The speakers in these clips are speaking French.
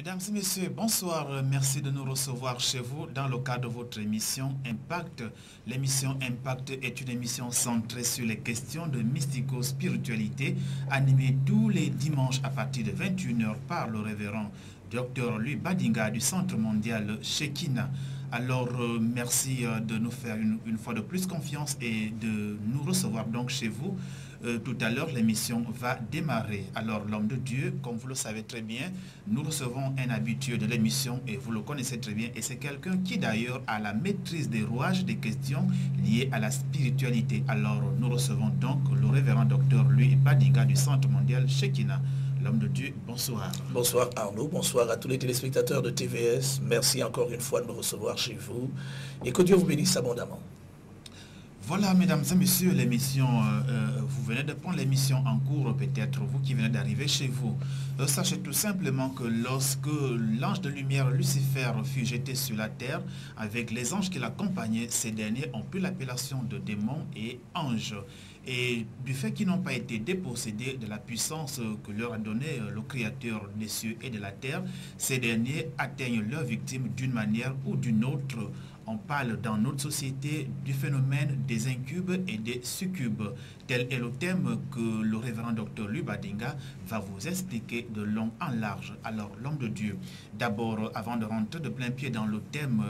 Mesdames et messieurs, bonsoir. Merci de nous recevoir chez vous dans le cadre de votre émission Impact. L'émission Impact est une émission centrée sur les questions de mystico-spiritualité, animée tous les dimanches à partir de 21 h par le révérend Dr Louis Badinga du Centre mondial Shekinah. Alors, merci de nous faire une fois de plus confiance et de nous recevoir donc chez vous. Tout à l'heure, l'émission va démarrer. Alors, l'homme de Dieu, comme vous le savez très bien, nous recevons un habitué de l'émission et vous le connaissez très bien. Et c'est quelqu'un qui d'ailleurs a la maîtrise des rouages des questions liées à la spiritualité. Alors, nous recevons donc le révérend docteur Louis Badinga du Centre mondial Shekinah. L'homme de Dieu, bonsoir. Bonsoir Arnaud, bonsoir à tous les téléspectateurs de TVS. Merci encore une fois de me recevoir chez vous et que Dieu vous bénisse abondamment. Voilà, mesdames et messieurs, l'émission, vous venez de prendre l'émission en cours, peut-être vous qui venez d'arriver chez vous. Sachez tout simplement que lorsque l'ange de lumière Lucifer fut jeté sur la terre, avec les anges qui l'accompagnaient, ces derniers ont pris l'appellation de démons et anges. Et du fait qu'ils n'ont pas été dépossédés de la puissance que leur a donnée le Créateur des cieux et de la terre, ces derniers atteignent leurs victimes d'une manière ou d'une autre. On parle dans notre société du phénomène des incubes et des succubes. Tel est le thème que le révérend Dr Louis Badinga va vous expliquer de long en large. Alors, l'homme de Dieu, d'abord, avant de rentrer de plein pied dans le thème,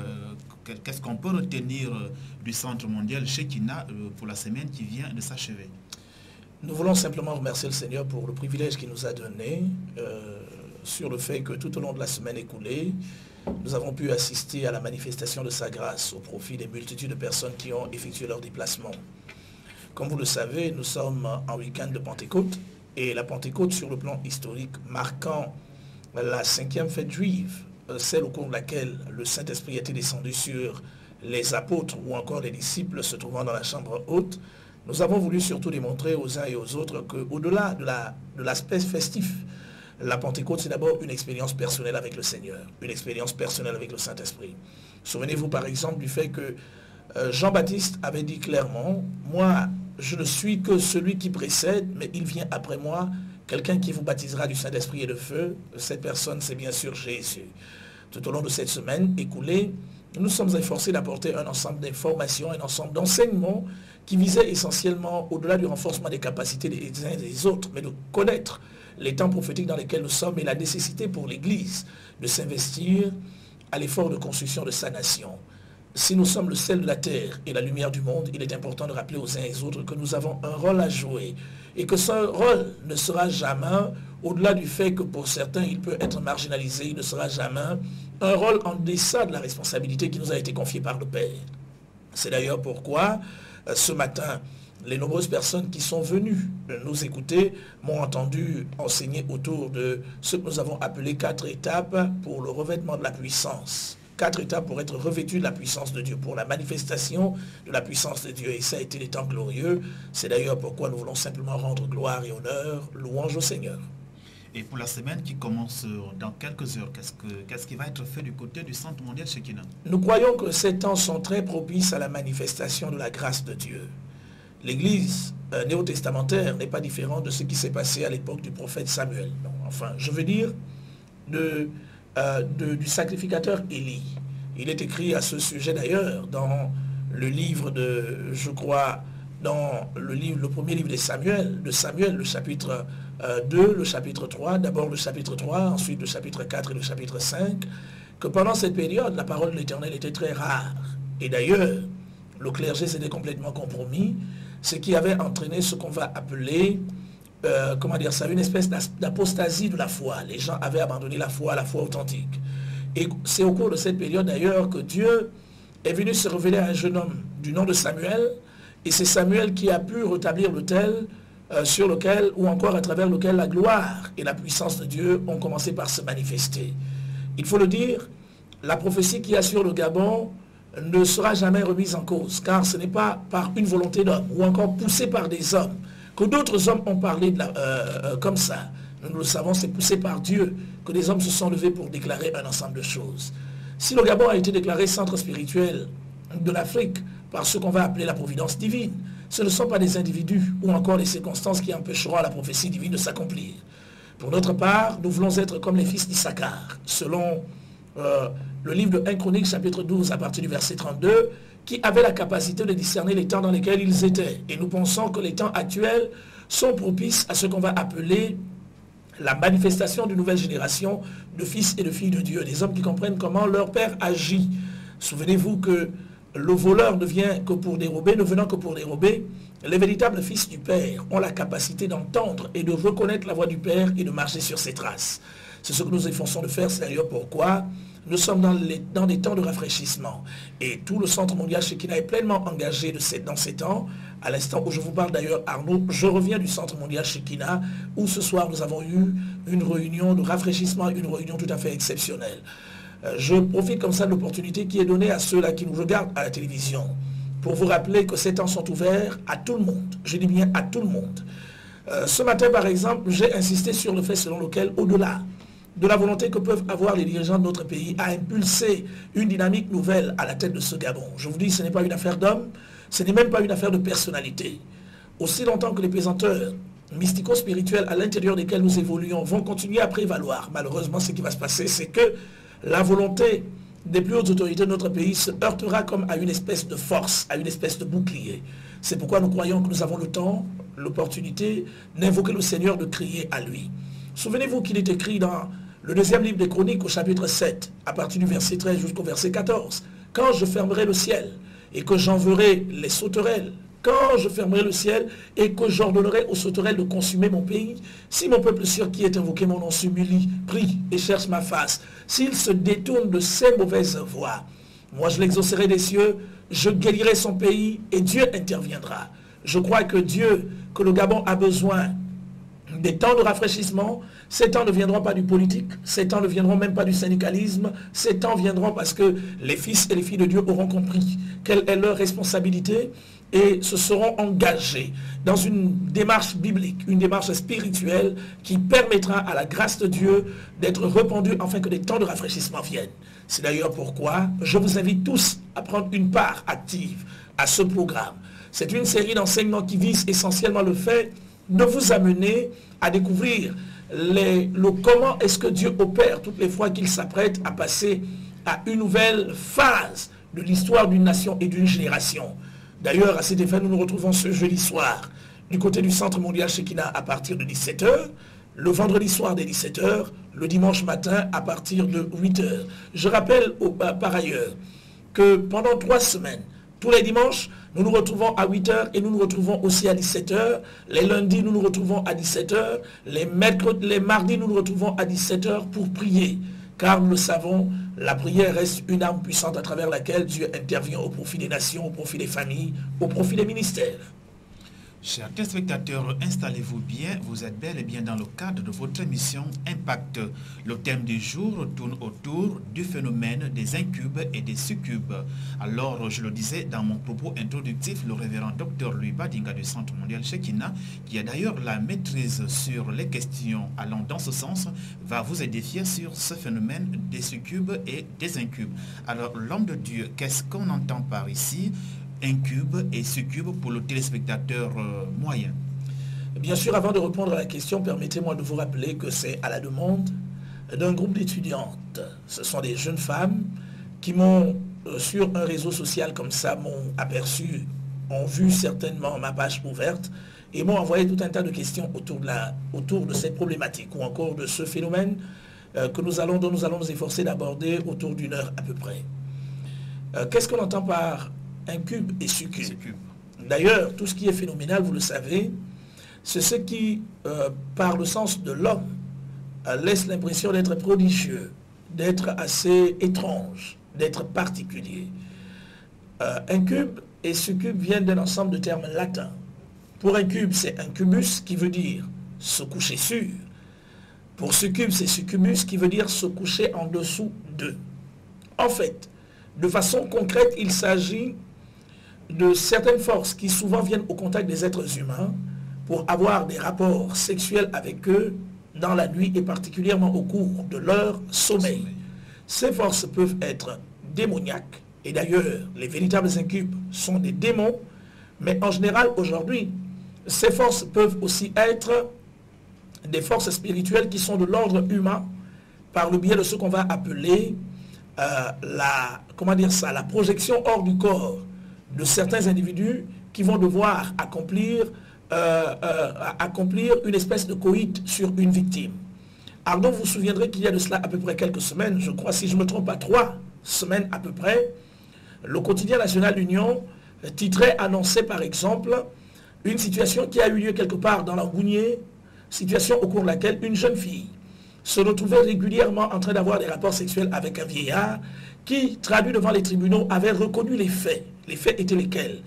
qu'est-ce qu'on peut retenir du Centre mondial Shekinah pour la semaine qui vient de s'achever? Nous voulons simplement remercier le Seigneur pour le privilège qu'il nous a donné, sur le fait que tout au long de la semaine écoulée, nous avons pu assister à la manifestation de sa grâce au profit des multitudes de personnes qui ont effectué leur déplacement. Comme vous le savez, nous sommes en week-end de Pentecôte et la Pentecôte sur le plan historique marquant la 5e fête juive, celle au cours de laquelle le Saint-Esprit était descendu sur les apôtres ou encore les disciples se trouvant dans la chambre haute. Nous avons voulu surtout démontrer aux uns et aux autres qu'au-delà de l'aspect festif, la Pentecôte, c'est d'abord une expérience personnelle avec le Seigneur, une expérience personnelle avec le Saint-Esprit. Souvenez-vous par exemple du fait que Jean-Baptiste avait dit clairement, « Moi, je ne suis que celui qui précède, mais il vient après moi, quelqu'un qui vous baptisera du Saint-Esprit et de feu. » Cette personne, c'est bien sûr Jésus. Tout au long de cette semaine écoulée, nous sommes efforcés d'apporter un ensemble d'informations, un ensemble d'enseignements qui visaient essentiellement, au-delà du renforcement des capacités des uns et des autres, mais de connaître les temps prophétiques dans lesquels nous sommes et la nécessité pour l'Église de s'investir à l'effort de construction de sa nation. Si nous sommes le sel de la terre et la lumière du monde, il est important de rappeler aux uns et aux autres que nous avons un rôle à jouer et que ce rôle ne sera jamais, au-delà du fait que pour certains il peut être marginalisé, il ne sera jamais un rôle en deçà de la responsabilité qui nous a été confiée par le Père. C'est d'ailleurs pourquoi ce matin, les nombreuses personnes qui sont venues nous écouter m'ont entendu enseigner autour de ce que nous avons appelé 4 étapes pour le revêtement de la puissance. 4 étapes pour être revêtu de la puissance de Dieu, pour la manifestation de la puissance de Dieu. Et ça a été des temps glorieux. C'est d'ailleurs pourquoi nous voulons simplement rendre gloire et honneur, louange au Seigneur. Et pour la semaine qui commence dans quelques heures, qu'est-ce qui va être fait du côté du Centre mondial Shekinah? Nous croyons que ces temps sont très propices à la manifestation de la grâce de Dieu. L'Église néo-testamentaire n'est pas différente de ce qui s'est passé à l'époque du prophète Samuel. Non, enfin, je veux dire du sacrificateur Élie. Il est écrit à ce sujet d'ailleurs dans le livre de, je crois, dans le premier livre de Samuel, le chapitre 2, le chapitre 3, d'abord le chapitre 3, ensuite le chapitre 4 et le chapitre 5, que pendant cette période, la parole de l'Éternel était très rare. Et d'ailleurs, le clergé s'était complètement compromis, ce qui avait entraîné ce qu'on va appeler, une espèce d'apostasie de la foi. Les gens avaient abandonné la foi authentique. Et c'est au cours de cette période d'ailleurs que Dieu est venu se révéler à un jeune homme du nom de Samuel, et c'est Samuel qui a pu rétablir l'autel sur lequel, ou encore à travers lequel la gloire et la puissance de Dieu ont commencé par se manifester. Il faut le dire, la prophétie qui assure le Gabon ne sera jamais remise en cause, car ce n'est pas par une volonté d'homme, ou encore poussé par des hommes, que d'autres hommes ont parlé comme ça. Nous le savons, c'est poussé par Dieu que des hommes se sont levés pour déclarer un ensemble de choses. Si le Gabon a été déclaré centre spirituel de l'Afrique par ce qu'on va appeler la providence divine, ce ne sont pas des individus ou encore les circonstances qui empêcheront la prophétie divine de s'accomplir. Pour notre part, nous voulons être comme les fils d'Issachar, selon le livre de 1 Chronique, chapitre 12, à partir du verset 32, qui avaient la capacité de discerner les temps dans lesquels ils étaient. Et nous pensons que les temps actuels sont propices à ce qu'on va appeler la manifestation d'une nouvelle génération de fils et de filles de Dieu, des hommes qui comprennent comment leur Père agit. Souvenez-vous que le voleur ne vient que pour dérober, ne venant que pour dérober. Les véritables fils du Père ont la capacité d'entendre et de reconnaître la voix du Père et de marcher sur ses traces. C'est ce que nous efforçons de faire, c'est d'ailleurs pourquoi nous sommes dans des temps de rafraîchissement. Et tout le Centre mondial Shekinah est pleinement engagé dans ces temps. À l'instant où je vous parle d'ailleurs, Arnaud, je reviens du Centre mondial Shekinah, où ce soir nous avons eu une réunion de rafraîchissement, une réunion tout à fait exceptionnelle. Je profite comme ça de l'opportunité qui est donnée à ceux-là qui nous regardent à la télévision pour vous rappeler que ces temps sont ouverts à tout le monde. Je dis bien à tout le monde. Ce matin, par exemple, j'ai insisté sur le fait selon lequel, au-delà de la volonté que peuvent avoir les dirigeants de notre pays à impulser une dynamique nouvelle à la tête de ce Gabon, je vous dis, ce n'est pas une affaire d'homme, ce n'est même pas une affaire de personnalité. Aussi longtemps que les pesanteurs mystico-spirituels à l'intérieur desquels nous évoluons vont continuer à prévaloir, malheureusement, ce qui va se passer, c'est que la volonté des plus hautes autorités de notre pays se heurtera comme à une espèce de force, à une espèce de bouclier. C'est pourquoi nous croyons que nous avons le temps, l'opportunité d'invoquer le Seigneur, de crier à lui. Souvenez-vous qu'il est écrit dans le deuxième livre des Chroniques au chapitre 7, à partir du verset 13 jusqu'au verset 14. « Quand je fermerai le ciel et que j'enverrai les sauterelles, quand je fermerai le ciel et que j'ordonnerai aux sauterelles de consumer mon pays, si mon peuple sur qui est invoqué mon nom s'humilie, prie et cherche ma face, s'il se détourne de ses mauvaises voies, moi je l'exaucerai des cieux, je guérirai son pays et Dieu interviendra. » Je crois que Dieu, que le Gabon a besoin des temps de rafraîchissement. Ces temps ne viendront pas du politique, ces temps ne viendront même pas du syndicalisme, ces temps viendront parce que les fils et les filles de Dieu auront compris quelle est leur responsabilité et se seront engagés dans une démarche biblique, une démarche spirituelle qui permettra à la grâce de Dieu d'être répandue afin que des temps de rafraîchissement viennent. C'est d'ailleurs pourquoi je vous invite tous à prendre une part active à ce programme. C'est une série d'enseignements qui vise essentiellement le fait de vous amener à découvrir le comment est-ce que Dieu opère toutes les fois qu'il s'apprête à passer à une nouvelle phase de l'histoire d'une nation et d'une génération. D'ailleurs, à cet effet, nous nous retrouvons ce jeudi soir du côté du Centre mondial Shekinah à partir de 17 h, le vendredi soir dès 17 h, le dimanche matin à partir de 8 h. Je rappelle par ailleurs que pendant 3 semaines, tous les dimanches, nous nous retrouvons à 8 h et nous nous retrouvons aussi à 17 h. Les lundis, nous nous retrouvons à 17 h. Les mardis, nous nous retrouvons à 17 h pour prier. Car nous le savons, la prière reste une arme puissante à travers laquelle Dieu intervient au profit des nations, au profit des familles, au profit des ministères. Chers téléspectateurs, installez-vous bien, vous êtes bel et bien dans le cadre de votre émission Impact. Le thème du jour tourne autour du phénomène des incubes et des succubes. Alors, je le disais dans mon propos introductif, le révérend Dr Louis Badinga du Centre mondial Shekinah, qui a d'ailleurs la maîtrise sur les questions allant dans ce sens, va vous édifier sur ce phénomène des succubes et des incubes. Alors, l'homme de Dieu, qu'est-ce qu'on entend par ici ? Incube et succube pour le téléspectateur moyen? Bien sûr, avant de répondre à la question, permettez-moi de vous rappeler que c'est à la demande d'un groupe d'étudiantes. Ce sont des jeunes femmes qui m'ont, sur un réseau social comme ça, m'ont aperçu, ont vu certainement ma page ouverte et m'ont envoyé tout un tas de questions autour de cette problématique ou encore de ce phénomène dont nous allons nous efforcer d'aborder autour d'une heure à peu près. Qu'est-ce qu'on entend par incube et succube? D'ailleurs, tout ce qui est phénoménal, vous le savez, c'est ce qui, par le sens de l'homme, laisse l'impression d'être prodigieux, d'être assez étrange, d'être particulier. Incube et succube viennent d'un ensemble de termes latins. Pour incube, c'est incubus qui veut dire se coucher sur. Pour succube, c'est succubus qui veut dire se coucher en dessous d'eux. En fait, de façon concrète, il s'agit de certaines forces qui souvent viennent au contact des êtres humains pour avoir des rapports sexuels avec eux dans la nuit et particulièrement au cours de leur sommeil. Ces forces peuvent être démoniaques et d'ailleurs les véritables incubes sont des démons, mais en général aujourd'hui ces forces peuvent aussi être des forces spirituelles qui sont de l'ordre humain par le biais de ce qu'on va appeler la projection hors du corps de certains individus qui vont devoir accomplir une espèce de coït sur une victime. Alors, vous vous souviendrez qu'il y a de cela à peu près quelques semaines, je crois, si je ne me trompe pas, 3 semaines à peu près, le quotidien national Union titrait, annonçait par exemple une situation qui a eu lieu quelque part dans l'Angounier, situation au cours de laquelle une jeune fille se retrouvait régulièrement en train d'avoir des rapports sexuels avec un vieillard qui, traduit devant les tribunaux, avait reconnu les faits. Les faits étaient lesquels?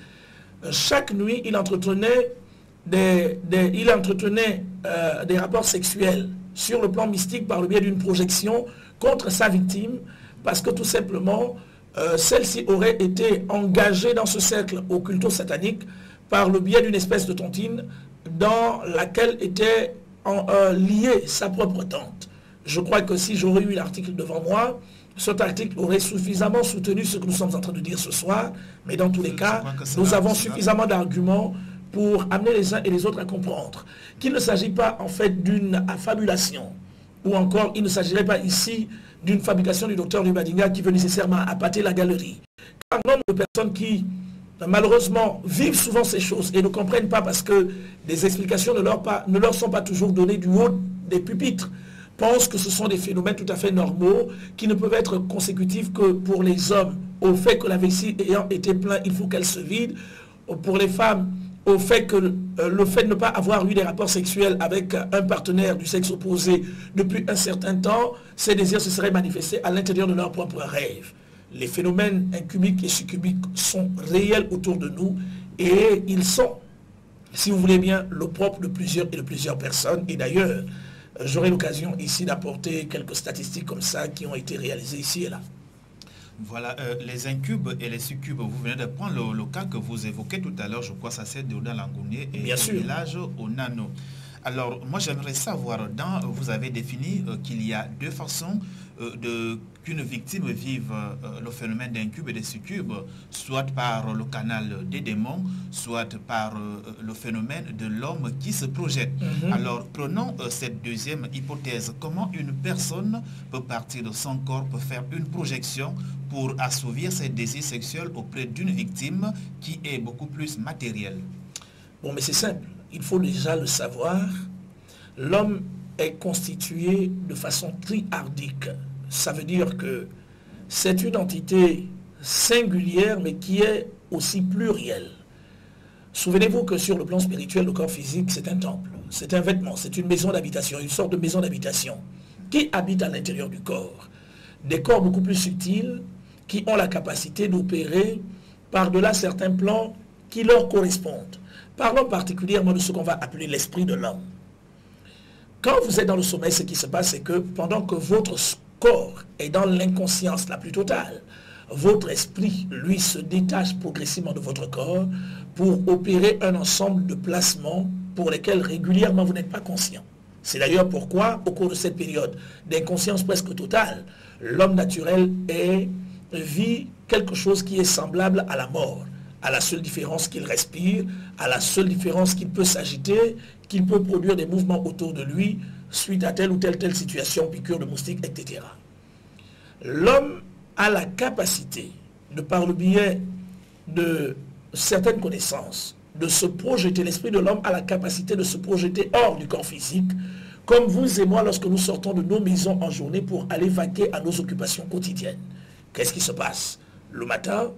Chaque nuit, il entretenait des rapports sexuels sur le plan mystique par le biais d'une projection contre sa victime, parce que tout simplement, celle-ci aurait été engagée dans ce cercle occulto-satanique par le biais d'une espèce de tontine dans laquelle était liée sa propre tante. Je crois que si j'aurais eu l'article devant moi, cet article aurait suffisamment soutenu ce que nous sommes en train de dire ce soir, mais dans tous les cas, nous avons suffisamment d'arguments pour amener les uns et les autres à comprendre qu'il ne s'agit pas en fait d'une affabulation, ou encore il ne s'agirait pas ici d'une fabrication du docteur Lubadinga qui veut nécessairement appâter la galerie. Car un nombre de personnes qui malheureusement vivent souvent ces choses et ne comprennent pas parce que des explications ne leur sont pas toujours données du haut des pupitres, pensent que ce sont des phénomènes tout à fait normaux qui ne peuvent être consécutifs que pour les hommes au fait que la vessie ayant été pleine, il faut qu'elle se vide, pour les femmes au fait que le fait de ne pas avoir eu des rapports sexuels avec un partenaire du sexe opposé depuis un certain temps, ces désirs se seraient manifestés à l'intérieur de leur propre rêve. Les phénomènes incubiques et succubiques sont réels autour de nous et ils sont, si vous voulez bien, le propre de plusieurs personnes. Et d'ailleurs, j'aurai l'occasion ici d'apporter quelques statistiques comme ça qui ont été réalisées ici et là. Voilà, les incubes et les succubes, vous venez de prendre le cas que vous évoquez tout à l'heure, je crois que ça c'est dans l'Angounier et Bien au sûr. village au Nano. Alors, moi j'aimerais savoir, vous avez défini qu'il y a 2 façons qu'une victime vive le phénomène d'incube et de succube, soit par le canal des démons, soit par le phénomène de l'homme qui se projette. Alors, prenons cette deuxième hypothèse. Comment une personne peut partir de son corps, peut faire une projection pour assouvir ses désirs sexuels auprès d'une victime qui est beaucoup plus matérielle? Bon, mais c'est simple. Il faut déjà le savoir. L'homme est constitué de façon triardique. Ça veut dire que c'est une entité singulière, mais qui est aussi plurielle. Souvenez-vous que sur le plan spirituel, le corps physique, c'est un temple, c'est un vêtement, c'est une maison d'habitation, une sorte de maison d'habitation qui habite à l'intérieur du corps. Des corps beaucoup plus subtils qui ont la capacité d'opérer par-delà certains plans qui leur correspondent. Parlons particulièrement de ce qu'on va appeler l'esprit de l'homme. Quand vous êtes dans le sommeil, ce qui se passe, c'est que pendant que votre corps est dans l'inconscience la plus totale, votre esprit, lui, se détache progressivement de votre corps pour opérer un ensemble de placements pour lesquels régulièrement vous n'êtes pas conscient. C'est d'ailleurs pourquoi, au cours de cette période d'inconscience presque totale, l'homme naturel vit quelque chose qui est semblable à la mort, à la seule différence qu'il respire, à la seule différence qu'il peut s'agiter, qu'il peut produire des mouvements autour de lui suite à telle ou telle situation, piqûre de moustique, etc. L'homme a la capacité, de par le biais de certaines connaissances, de se projeter. L'esprit de l'homme a la capacité de se projeter hors du corps physique, comme vous et moi lorsque nous sortons de nos maisons en journée pour aller vaquer à nos occupations quotidiennes. Qu'est-ce qui se passe? Le matin,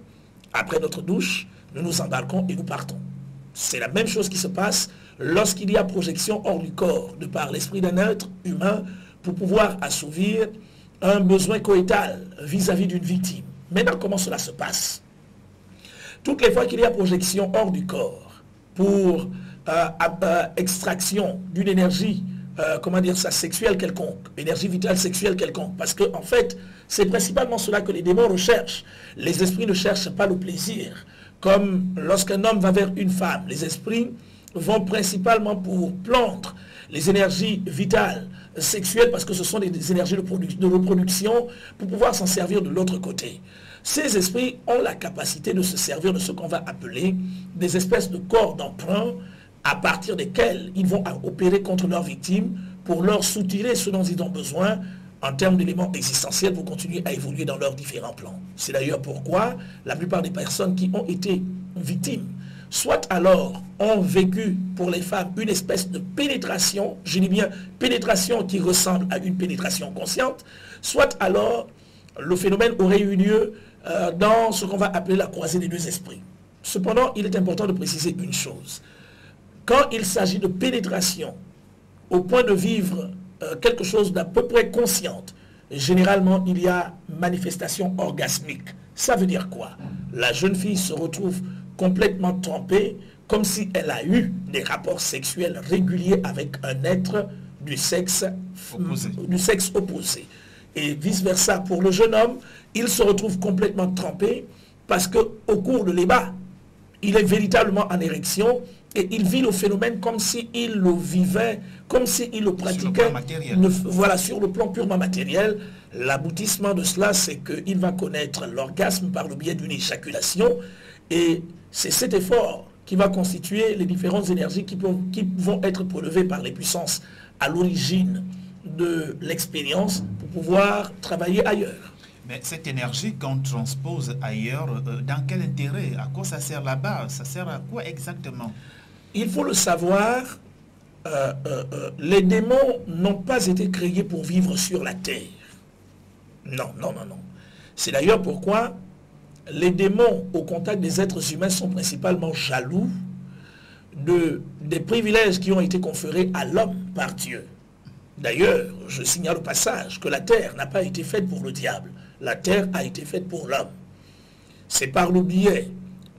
après notre douche, nous nous embarquons et nous partons. C'est la même chose qui se passe lorsqu'il y a projection hors du corps, de par l'esprit d'un être humain, pour pouvoir assouvir un besoin coïtal vis-à-vis d'une victime. Maintenant, comment cela se passe? Toutes les fois qu'il y a projection hors du corps, pour extraction d'une énergie, sexuelle quelconque, énergie vitale sexuelle quelconque, parce que en fait, c'est principalement cela que les démons recherchent. Les esprits ne cherchent pas le plaisir. Comme lorsqu'un homme va vers une femme, les esprits vont principalement pour prendre les énergies vitales sexuelles, parce que ce sont des énergies de reproduction, pour pouvoir s'en servir de l'autre côté. Ces esprits ont la capacité de se servir de ce qu'on va appeler des espèces de corps d'emprunt, à partir desquels ils vont opérer contre leurs victimes pour leur soutirer ce dont ils ont besoin en termes d'éléments existentiels pour continuer à évoluer dans leurs différents plans. C'est d'ailleurs pourquoi la plupart des personnes qui ont été victimes, soit alors ont vécu pour les femmes une espèce de pénétration, je dis bien pénétration qui ressemble à une pénétration consciente, soit alors le phénomène aurait eu lieu dans ce qu'on va appeler la croisée des deux esprits. Cependant, il est important de préciser une chose. Quand il s'agit de pénétration au point de vivre quelque chose d'à peu près consciente, généralement il y a manifestation orgasmique. Ça veut dire quoi? La jeune fille se retrouve complètement trempée, comme si elle a eu des rapports sexuels réguliers avec un être du sexe opposé. Et vice-versa pour le jeune homme, il se retrouve complètement trempé parce qu'au cours de l'ébat, il est véritablement en érection et il vit le phénomène comme s'il le vivait, comme s'il le pratiquait. Voilà, sur le plan purement matériel. L'aboutissement de cela, c'est qu'il va connaître l'orgasme par le biais d'une éjaculation. Et c'est cet effort qui va constituer les différentes énergies qui vont être prélevées par les puissances à l'origine de l'expérience pour pouvoir travailler ailleurs. Mais cette énergie qu'on transpose ailleurs, dans quel intérêt? À quoi ça sert là-bas? Ça sert à quoi exactement? Il faut le savoir, les démons n'ont pas été créés pour vivre sur la terre. Non, non, non, non. C'est d'ailleurs pourquoi les démons au contact des êtres humains sont principalement jaloux des privilèges qui ont été conférés à l'homme par Dieu. D'ailleurs, je signale au passage que la terre n'a pas été faite pour le diable. La terre a été faite pour l'homme. C'est par le biais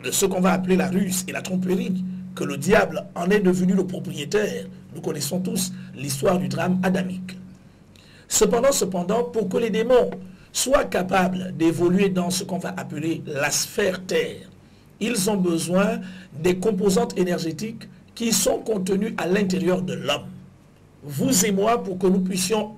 de ce qu'on va appeler la ruse et la tromperie que le diable en est devenu le propriétaire. Nous connaissons tous l'histoire du drame adamique. Cependant, pour que les démons soient capables d'évoluer dans ce qu'on va appeler la sphère terre, ils ont besoin des composantes énergétiques qui sont contenues à l'intérieur de l'homme. Vous et moi, pour que nous puissions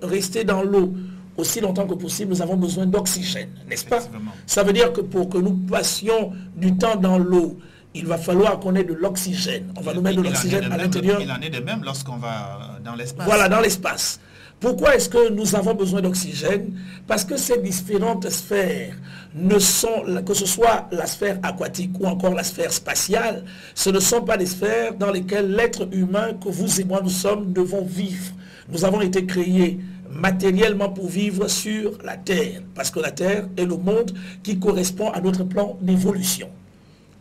restés dans l'eau aussi longtemps que possible, nous avons besoin d'oxygène, n'est-ce pas? Ça veut dire que pour que nous passions du temps dans l'eau, il va falloir qu'on ait de l'oxygène. On va nous mettre de l'oxygène à l'intérieur. Il en est de même lorsqu'on va dans l'espace. Voilà, dans l'espace. Pourquoi est-ce que nous avons besoin d'oxygène? Parce que ces différentes sphères ne sont, que ce soit la sphère aquatique ou encore la sphère spatiale, ce ne sont pas des sphères dans lesquelles l'être humain que vous et moi nous sommes devons vivre. Nous avons été créés matériellement pour vivre sur la Terre, parce que la Terre est le monde qui correspond à notre plan d'évolution.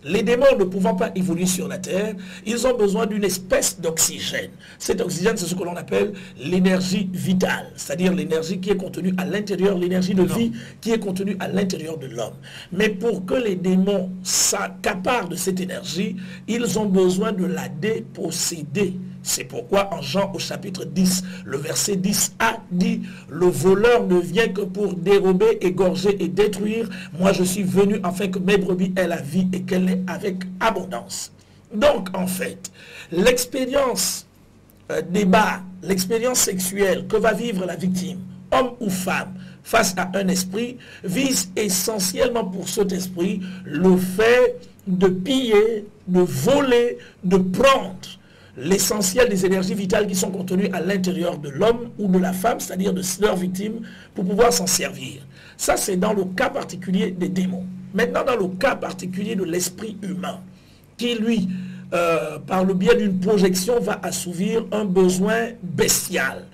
Les démons ne pouvant pas évoluer sur la Terre, ils ont besoin d'une espèce d'oxygène. Cet oxygène, c'est ce que l'on appelle l'énergie vitale, c'est-à-dire l'énergie qui est contenue à l'intérieur, l'énergie de vie qui est contenue à l'intérieur de l'homme. Mais pour que les démons s'accaparent de cette énergie, ils ont besoin de la déposséder. C'est pourquoi en Jean au chapitre 10, le verset 10a dit « Le voleur ne vient que pour dérober, égorger et détruire. Moi je suis venu afin que mes brebis aient la vie et qu'elle l'ait avec abondance. » Donc en fait, l'expérience débat, l'expérience sexuelle que va vivre la victime, homme ou femme, face à un esprit, vise essentiellement pour cet esprit le fait de piller, de voler, de prendre l'essentiel des énergies vitales qui sont contenues à l'intérieur de l'homme ou de la femme, c'est-à-dire de leur victime, pour pouvoir s'en servir. Ça, c'est dans le cas particulier des démons. Maintenant, dans le cas particulier de l'esprit humain, qui, lui, par le biais d'une projection, va assouvir un besoin bestial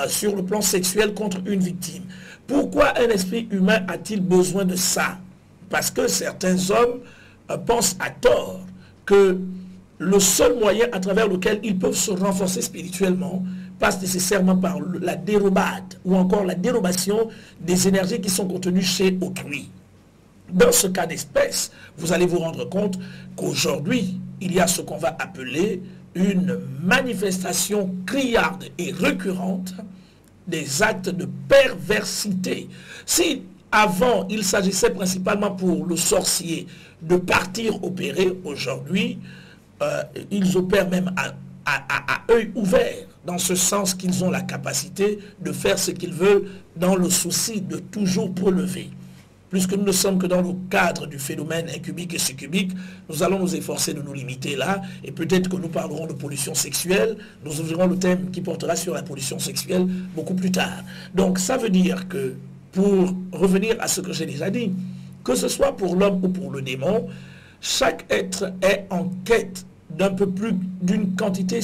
sur le plan sexuel contre une victime. Pourquoi un esprit humain a-t-il besoin de ça? Parce que certains hommes pensent à tort que le seul moyen à travers lequel ils peuvent se renforcer spirituellement passe nécessairement par la dérobade ou encore la dérobation des énergies qui sont contenues chez autrui. Dans ce cas d'espèce, vous allez vous rendre compte qu'aujourd'hui, il y a ce qu'on va appeler une manifestation criarde et récurrente des actes de perversité. Si avant, il s'agissait principalement pour le sorcier de partir opérer, aujourd'hui, ils opèrent même à œil ouvert, dans ce sens qu'ils ont la capacité de faire ce qu'ils veulent dans le souci de toujours prélever. puisque nous ne sommes que dans le cadre du phénomène incubique et succubique, nous allons nous efforcer de nous limiter là, et peut-être que nous parlerons de pollution sexuelle, nous ouvrirons le thème qui portera sur la pollution sexuelle beaucoup plus tard. Donc ça veut dire que, pour revenir à ce que j'ai déjà dit, que ce soit pour l'homme ou pour le démon, chaque être est en quête d'un peu plus d'une quantité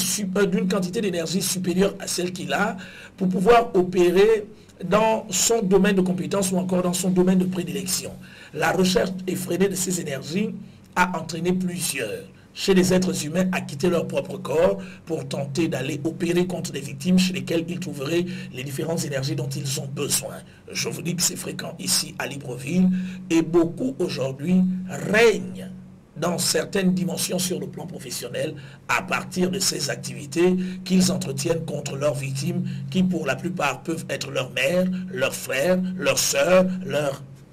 d'énergie supérieure à celle qu'il a pour pouvoir opérer dans son domaine de compétence ou encore dans son domaine de prédilection. La recherche effrénée de ces énergies a entraîné plusieurs chez les êtres humains à quitter leur propre corps pour tenter d'aller opérer contre des victimes chez lesquelles ils trouveraient les différentes énergies dont ils ont besoin. Je vous dis que c'est fréquent ici à Libreville et beaucoup aujourd'hui règnent dans certaines dimensions sur le plan professionnel à partir de ces activités qu'ils entretiennent contre leurs victimes qui pour la plupart peuvent être leur mère, leur frère, leur sœur,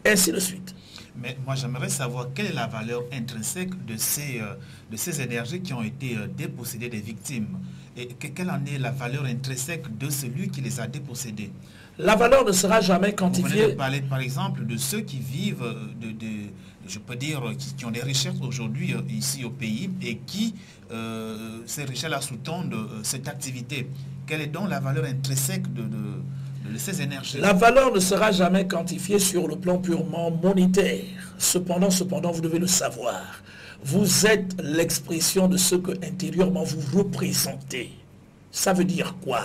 ainsi de suite. Mais moi j'aimerais savoir quelle est la valeur intrinsèque de ces énergies qui ont été dépossédées des victimes et quelle en est la valeur intrinsèque de celui qui les a dépossédées. La valeur ne sera jamais quantifiée. Vous venez de parler par exemple de ceux qui vivent je peux dire, qui ont des richesses aujourd'hui ici au pays et qui, ces richesses-là sous-tendent cette activité. Quelle est donc la valeur intrinsèque de ces énergies? La valeur ne sera jamais quantifiée sur le plan purement monétaire. Cependant, vous devez le savoir. Vous êtes l'expression de ce que intérieurement vous représentez. Ça veut dire quoi?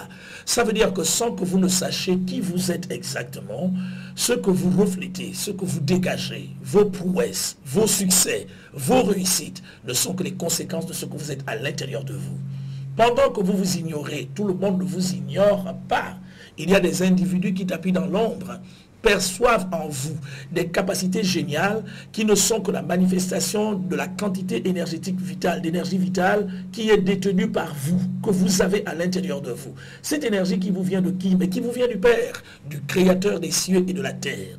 Ça veut dire que sans que vous ne sachiez qui vous êtes exactement, ce que vous reflétez, ce que vous dégagez, vos prouesses, vos succès, vos réussites, ne sont que les conséquences de ce que vous êtes à l'intérieur de vous. Pendant que vous vous ignorez, tout le monde ne vous ignore pas. Il y a des individus qui tapis dans l'ombre, perçoivent en vous des capacités géniales qui ne sont que la manifestation de la quantité énergétique vitale, d'énergie vitale qui est détenue par vous, que vous avez à l'intérieur de vous. Cette énergie qui vous vient de qui? Mais qui vous vient du Père, du Créateur des cieux et de la terre.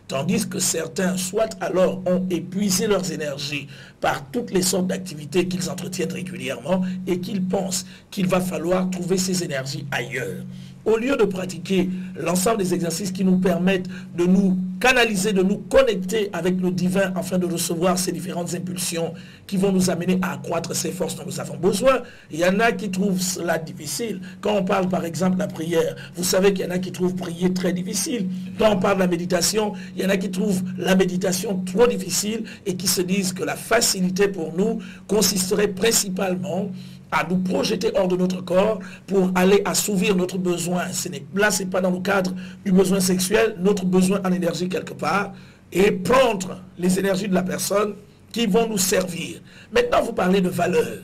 Tandis que certains, soit alors ont épuisé leurs énergies par toutes les sortes d'activités qu'ils entretiennent régulièrement et qu'ils pensent qu'il va falloir trouver ces énergies ailleurs. Au lieu de pratiquer l'ensemble des exercices qui nous permettent de nous canaliser, de nous connecter avec le divin afin de recevoir ces différentes impulsions qui vont nous amener à accroître ces forces dont nous avons besoin, il y en a qui trouvent cela difficile. Quand on parle par exemple de la prière, vous savez qu'il y en a qui trouvent prier très difficile. Quand on parle de la méditation, il y en a qui trouvent la méditation trop difficile et qui se disent que la facilité pour nous consisterait principalement à nous projeter hors de notre corps pour aller assouvir notre besoin. Là, ce n'est pas dans le cadre du besoin sexuel, notre besoin en énergie quelque part, et prendre les énergies de la personne qui vont nous servir. Maintenant, vous parlez de valeur.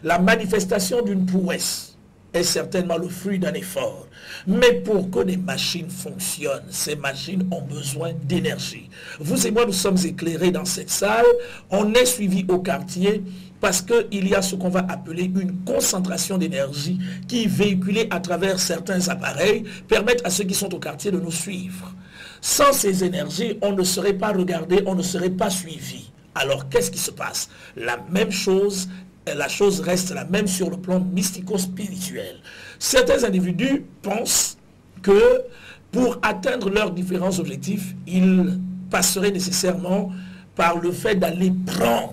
La manifestation d'une prouesse est certainement le fruit d'un effort. Mais pour que des machines fonctionnent, ces machines ont besoin d'énergie. Vous et moi, nous sommes éclairés dans cette salle. On est suivi au quartier parce qu'il y a ce qu'on va appeler une concentration d'énergie qui, véhiculée à travers certains appareils, permettent à ceux qui sont au quartier de nous suivre. Sans ces énergies, on ne serait pas regardé, on ne serait pas suivi. Alors, qu'est-ce qui se passe? La même chose, la chose reste la même sur le plan mystico-spirituel. Certains individus pensent que pour atteindre leurs différents objectifs, ils passeraient nécessairement par le fait d'aller prendre,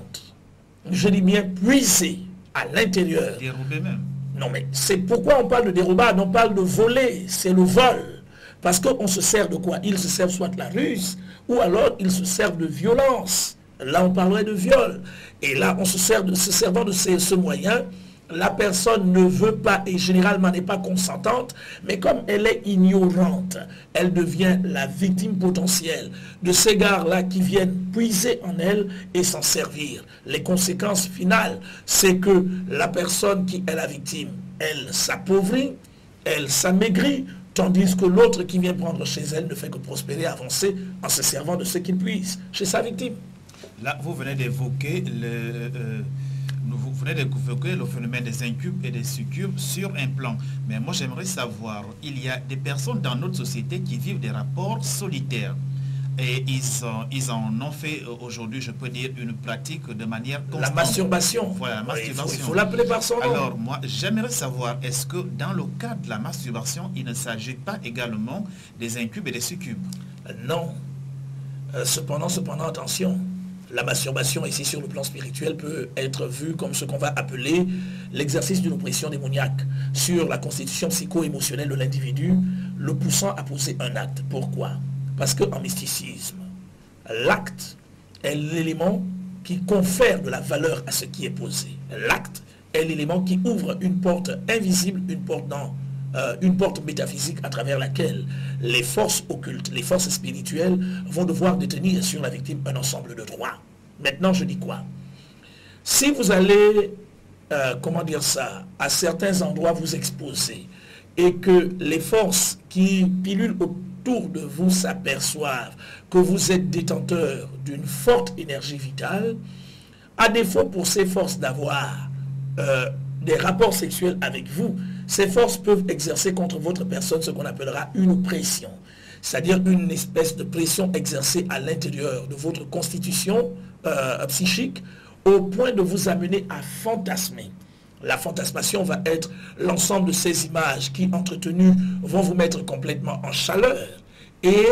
je dis bien puiser à l'intérieur. Dérober même. Non mais c'est pourquoi on parle de dérobade, on parle de voler, c'est le vol. Parce qu'on se sert de quoi? Ils se servent soit de la ruse, ou alors ils se servent de violence. Là on parlerait de viol. Et là on se sert de, se servant de ce moyen, la personne ne veut pas et généralement n'est pas consentante, mais comme elle est ignorante, elle devient la victime potentielle de ces gars-là qui viennent puiser en elle et s'en servir. Les conséquences finales, c'est que la personne qui est la victime, elle s'appauvrit, elle s'amaigrit, tandis que l'autre qui vient prendre chez elle ne fait que prospérer, avancer en se servant de ce qu'il puise chez sa victime. Là, vous venez d'évoquer le phénomène des incubes et des succubes sur un plan. Mais moi, j'aimerais savoir, il y a des personnes dans notre société qui vivent des rapports solitaires. Et ils en ont fait aujourd'hui, je peux dire, une pratique de manière constante. La masturbation. Voilà, la masturbation. Il faut l'appeler par son nom. Alors, moi, j'aimerais savoir, est-ce que dans le cadre de la masturbation, il ne s'agit pas également des incubes et des succubes? Non. Cependant, attention. La masturbation, ici sur le plan spirituel, peut être vue comme ce qu'on va appeler l'exercice d'une oppression démoniaque sur la constitution psycho-émotionnelle de l'individu, le poussant à poser un acte. Pourquoi? Parce qu'en mysticisme, l'acte est l'élément qui confère de la valeur à ce qui est posé. L'acte est l'élément qui ouvre une porte invisible, une porte métaphysique à travers laquelle les forces occultes, les forces spirituelles vont devoir détenir sur la victime un ensemble de droits. Maintenant, je dis quoi? Si vous allez, à certains endroits vous exposer et que les forces qui pilulent autour de vous s'aperçoivent que vous êtes détenteur d'une forte énergie vitale, à défaut pour ces forces d'avoir des rapports sexuels avec vous, ces forces peuvent exercer contre votre personne ce qu'on appellera une pression, c'est-à-dire une espèce de pression exercée à l'intérieur de votre constitution psychique au point de vous amener à fantasmer. La fantasmation va être l'ensemble de ces images qui, entretenues, vont vous mettre complètement en chaleur. Et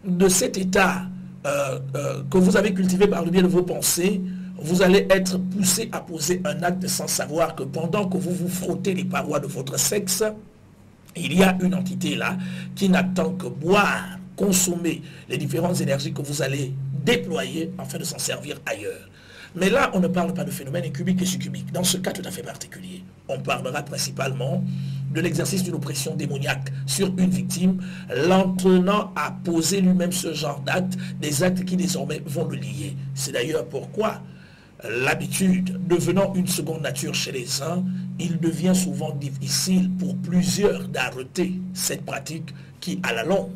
de cet état que vous avez cultivé par le biais de vos pensées, vous allez être poussé à poser un acte sans savoir que pendant que vous vous frottez les parois de votre sexe, il y a une entité là qui n'attend que boire, consommer les différentes énergies que vous allez déployer afin de s'en servir ailleurs. Mais là, on ne parle pas de phénomène incubique et succubique. Dans ce cas tout à fait particulier, on parlera principalement de l'exercice d'une oppression démoniaque sur une victime, l'entraînant à poser lui-même ce genre d'actes, des actes qui désormais vont le lier. C'est d'ailleurs pourquoi l'habitude devenant une seconde nature chez les uns, il devient souvent difficile pour plusieurs d'arrêter cette pratique qui, à la longue,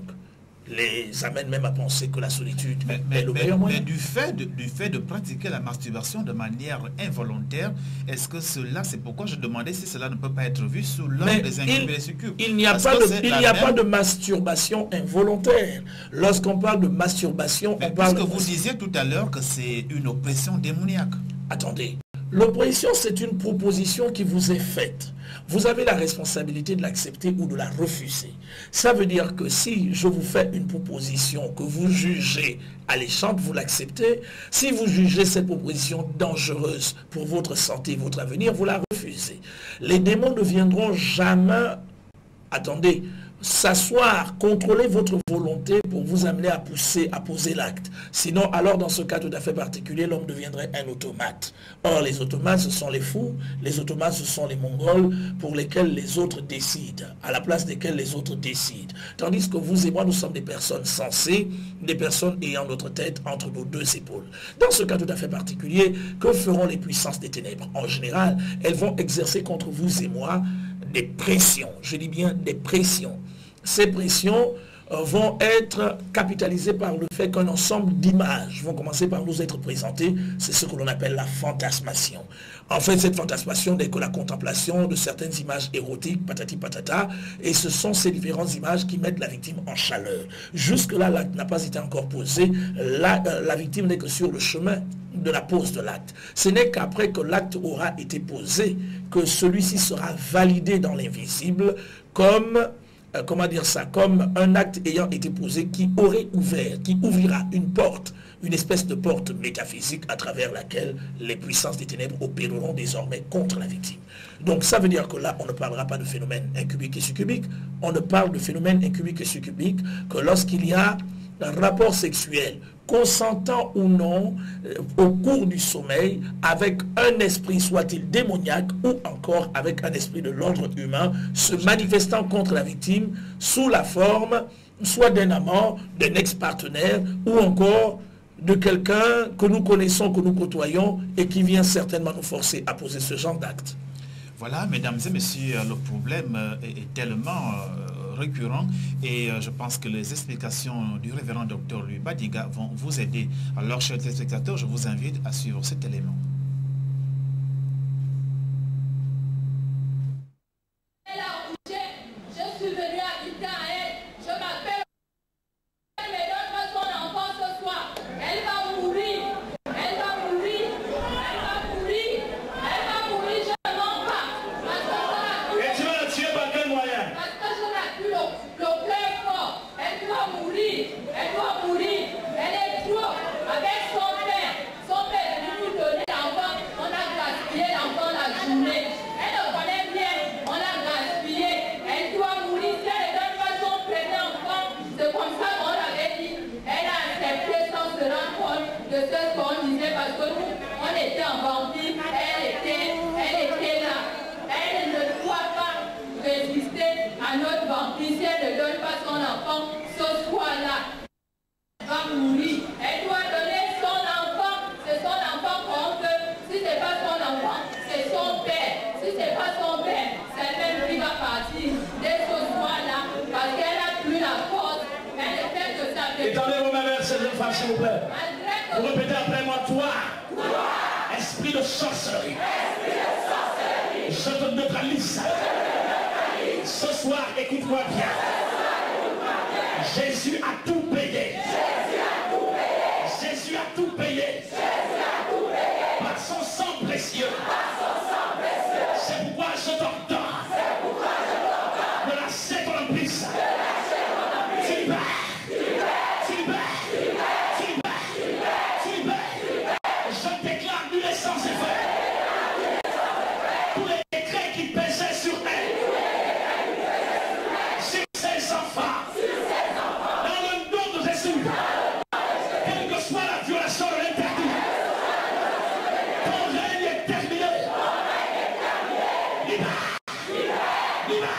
les amène même à penser que la solitude est le meilleur moyen. Mais du fait de pratiquer la masturbation de manière involontaire, est-ce que cela, c'est pourquoi je demandais si cela ne peut pas être vu sous l'angle des incubes et des succubes? Il n'y a pas de masturbation involontaire. Lorsqu'on parle de masturbation, on parle de... Parce que vous disiez tout à l'heure que c'est une oppression démoniaque. Attendez. L'oppression, c'est une proposition qui vous est faite. Vous avez la responsabilité de l'accepter ou de la refuser. Ça veut dire que si je vous fais une proposition que vous jugez alléchante, vous l'acceptez. Si vous jugez cette proposition dangereuse pour votre santé, votre avenir, vous la refusez. Les démons ne viendront jamais, attendez, s'asseoir, contrôler votre volonté pour vous amener à poser l'acte. Sinon, alors dans ce cas tout à fait particulier, l'homme deviendrait un automate. Or, les automates, ce sont les fous, les automates, ce sont les Mongols pour lesquels les autres décident, à la place desquels les autres décident. Tandis que vous et moi, nous sommes des personnes sensées, des personnes ayant notre tête entre nos deux épaules. Dans ce cas tout à fait particulier, que feront les puissances des ténèbres? En général, elles vont exercer contre vous et moi des pressions, je dis bien des pressions. Ces pressions vont être capitalisées par le fait qu'un ensemble d'images vont commencer par nous être présentées. C'est ce que l'on appelle la fantasmation. En fait, cette fantasmation n'est que la contemplation de certaines images érotiques, patati patata, et ce sont ces différentes images qui mettent la victime en chaleur. Jusque-là, l'acte n'a pas été encore posé. La victime n'est que sur le chemin de la pose de l'acte. Ce n'est qu'après que l'acte aura été posé que celui-ci sera validé dans l'invisible comme comme un acte ayant été posé qui aurait ouvert, qui ouvrira une porte, une espèce de porte métaphysique à travers laquelle les puissances des ténèbres opéreront désormais contre la victime. Donc ça veut dire que là, on ne parlera pas de phénomène incubique et succubique, on ne parle de phénomène incubique et succubique que lorsqu'il y a un rapport sexuel consentant ou non au cours du sommeil avec un esprit, soit-il démoniaque ou encore avec un esprit de l'ordre humain, se manifestant contre la victime sous la forme soit d'un amant, d'un ex-partenaire ou encore de quelqu'un que nous connaissons, que nous côtoyons et qui vient certainement nous forcer à poser ce genre d'acte. Voilà, mesdames et messieurs, le problème est tellement récurrent et je pense que les explications du révérend docteur Louis Badiga vont vous aider. Alors, chers téléspectateurs, je vous invite à suivre cet élément. Elle doit mourir, elle est ce qu'on disait parce que nous, on était en vampire, elle était là. Elle ne doit pas résister à notre vampire. Si elle ne donne pas son enfant, ce soir-là, elle va mourir. Elle doit donner son enfant. C'est son enfant qu'on veut. Si ce n'est pas son enfant, c'est son père. Si ce n'est pas son père, c'est elle qui va partir dès ce soir-là parce qu'elle n'a plus la force. Elle ne fait que ça. Étendez vos mains vers cette jeune femme, s'il vous plaît. Vous répétez après moi, toi, esprit de sorcellerie, je te neutralise. Ce soir, écoute-moi bien. Jésus a tout payé. Jésus a tout payé. Par son sang précieux. C'est pourquoi je t'ordonne de lâcher ton emprise. Tu libères. Tu libères. Tu libères. Tu libères. Je déclare du naissance et fait. Tous les décrets qui pesaient sur elle. Sur ses enfants. Dans le nom de Jésus. Quelle que soit la violation de l'interdit. Ton règne est terminé. Libère. Libère.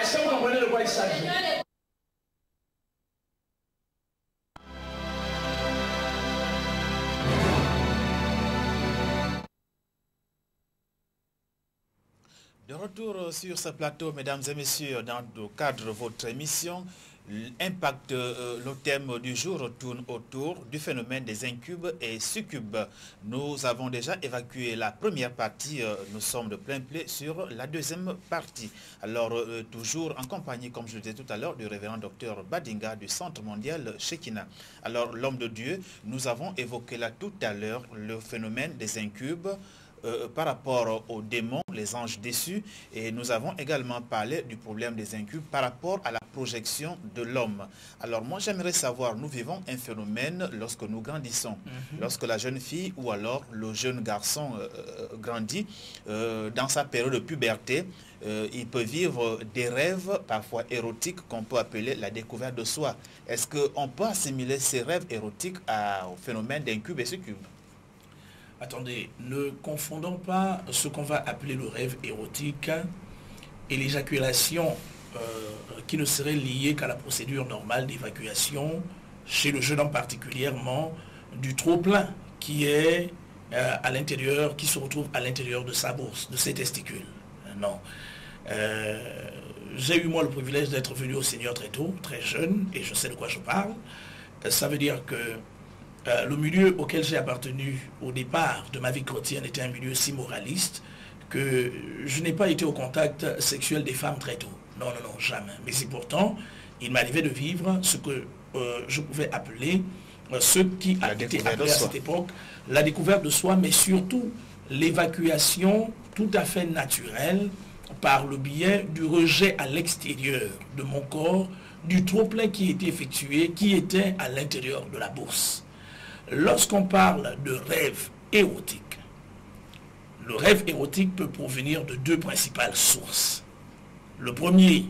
Est-ce que vous comprenez de quoi il s'agit? De retour sur ce plateau, mesdames et messieurs, dans le cadre de votre émission, Impact, le thème du jour tourne autour du phénomène des incubes et succubes. Nous avons déjà évacué la première partie, nous sommes de plein pied sur la deuxième partie. Alors, toujours en compagnie, comme je le disais tout à l'heure, du révérend docteur Badinga du Centre mondial Shekinah. Alors, l'homme de Dieu, nous avons évoqué là tout à l'heure le phénomène des incubes, par rapport aux démons, les anges déçus, et nous avons également parlé du problème des incubes par rapport à la projection de l'homme. Alors moi j'aimerais savoir, nous vivons un phénomène lorsque nous grandissons, lorsque la jeune fille ou alors le jeune garçon grandit, dans sa période de puberté, il peut vivre des rêves parfois érotiques qu'on peut appeler la découverte de soi. Est-ce qu'on peut assimiler ces rêves érotiques au phénomène d'incubes et succubes? Attendez, ne confondons pas ce qu'on va appeler le rêve érotique et l'éjaculation qui ne serait liée qu'à la procédure normale d'évacuation chez le jeune homme particulièrement du trop-plein qui est à l'intérieur, qui se retrouve à l'intérieur de sa bourse, de ses testicules. Non. J'ai eu moi le privilège d'être venu au Seigneur très tôt, très jeune, et je sais de quoi je parle. Ça veut dire que le milieu auquel j'ai appartenu au départ de ma vie chrétienne était un milieu si moraliste que je n'ai pas été au contact sexuel des femmes très tôt. Non, non, non, jamais. Mais c'est pourtant, il m'arrivait de vivre ce que je pouvais appeler, ce qui a été appelé à cette époque, la découverte de soi, mais surtout l'évacuation tout à fait naturelle par le biais du rejet à l'extérieur de mon corps, du trop-plein qui était effectué, qui était à l'intérieur de la bourse. Lorsqu'on parle de rêve érotique, le rêve érotique peut provenir de deux principales sources. Le premier,